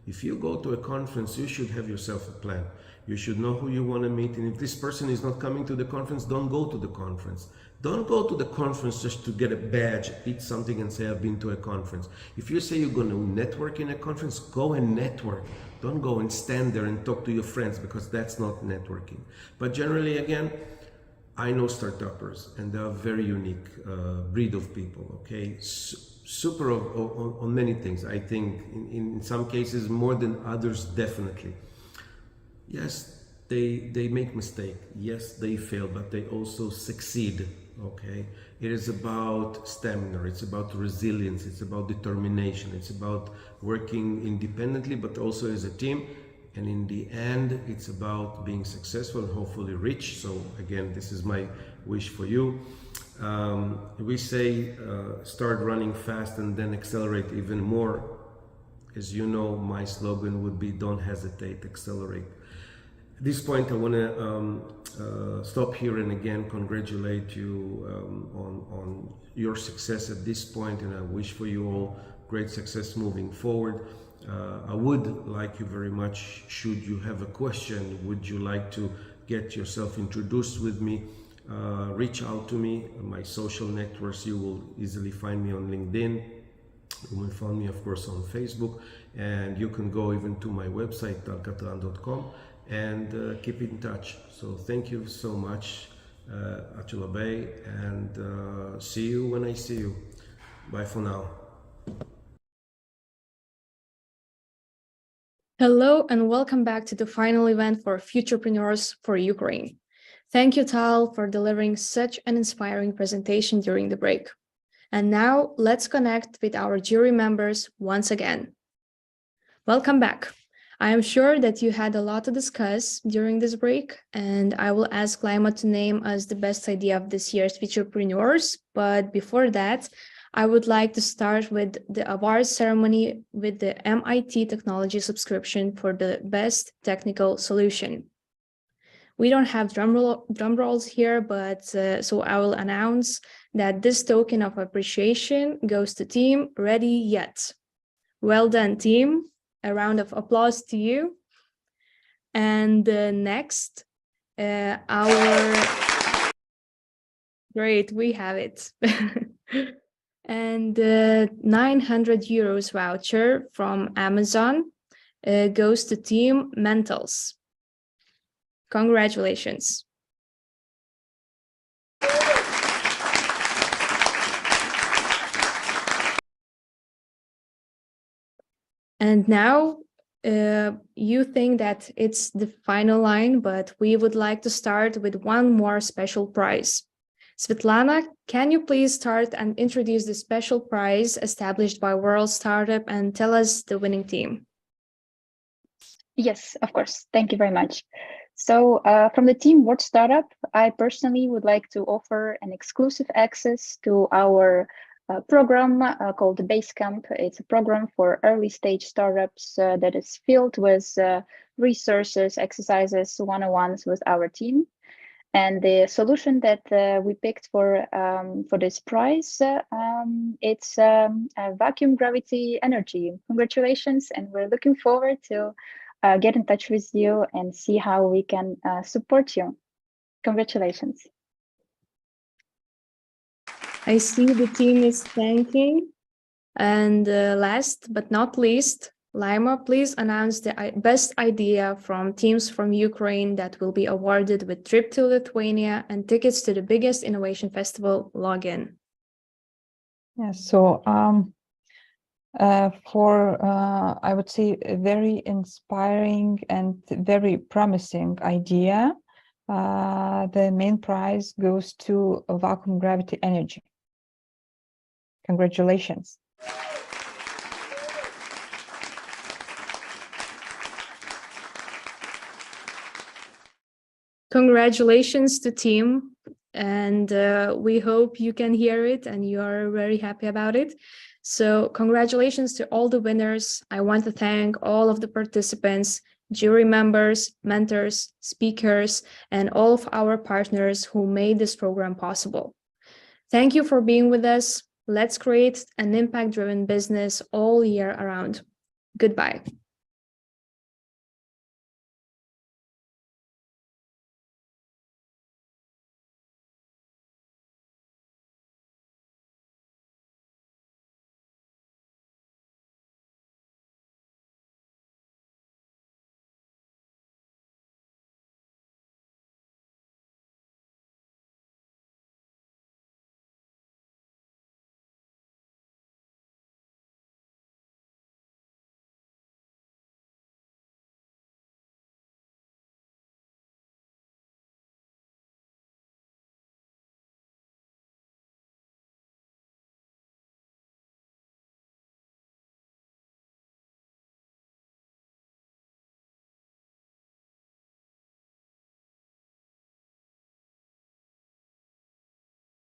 Speaker 19: if you go to a conference, you should have yourself a plan. You should know who you want to meet, and if this person is not coming to the conference, don't go to the conference. Don't go to the conference just to get a badge, eat something and say, I've been to a conference. If you say you're going to network in a conference, go and network. Don't go and stand there and talk to your friends, because that's not networking. But generally, again, I know startuppers, and they are very unique breed of people, okay? Super on many things. I think in some cases more than others, definitely. Yes, they make mistake. Yes, they fail, but they also succeed, okay? It is about stamina, it's about resilience, it's about determination, it's about working independently, but also as a team. And in the end, it's about being successful and hopefully rich. So again, this is my wish for you. We say start running fast and then accelerate even more. As you know, my slogan would be don't hesitate, accelerate. At this point, I want to stop here and again congratulate you on your success at this point, and I wish for you all great success moving forward. I would like you very much, should you have a question, would you like to get yourself introduced with me, reach out to me. My social networks, you will easily find me on LinkedIn. You will find me, of course, on Facebook, and you can go even to my website, talkatlan.com, and keep in touch. So thank you so much, Atula Bey, and see you when I see you. Bye for now.
Speaker 1: Hello and welcome back to the final event for Futurepreneurs for Ukraine. Thank you, Tal, for delivering such an inspiring presentation during the break. And now let's connect with our jury members once again. Welcome back. I am sure that you had a lot to discuss during this break, and I will ask Laima to name us the best idea of this year's Futurepreneurs. But before that, I would like to start with the awards ceremony with the MIT Technology subscription for the best technical solution. We don't have drum rolls here, but so I will announce that this token of appreciation goes to team Ready Yet. Well done, team. A round of applause to you. And next, great, we have it. And the 900 euros voucher from Amazon goes to team Mentals. Congratulations. And now you think that it's the final line, but we would like to start with one more special prize. Svetlana, can you please start and introduce the special prize established by World Startup and tell us the winning team?
Speaker 4: Yes, of course. Thank you very much. So from the team World Startup, I personally would like to offer an exclusive access to our program called the Basecamp. It's a program for early stage startups that is filled with resources, exercises, one-on-ones with our team. And the solution that we picked for this prize, it's a vacuum gravity energy. Congratulations, and we're looking forward to get in touch with you and see how we can support you. Congratulations.
Speaker 1: I see the team is thanking. And last but not least, Laima, please announce the best idea from teams from Ukraine that will be awarded with trip to Lithuania and tickets to the biggest innovation festival login.
Speaker 2: Yes, so I would say a very inspiring and very promising idea, the main prize goes to vacuum gravity energy. Congratulations.
Speaker 1: Congratulations to team, and we hope you can hear it and you are very happy about it. So congratulations to all the winners. I want to thank all of the participants, jury members, mentors, speakers, and all of our partners who made this program possible. Thank you for being with us. Let's create an impact-driven business all year around. Goodbye.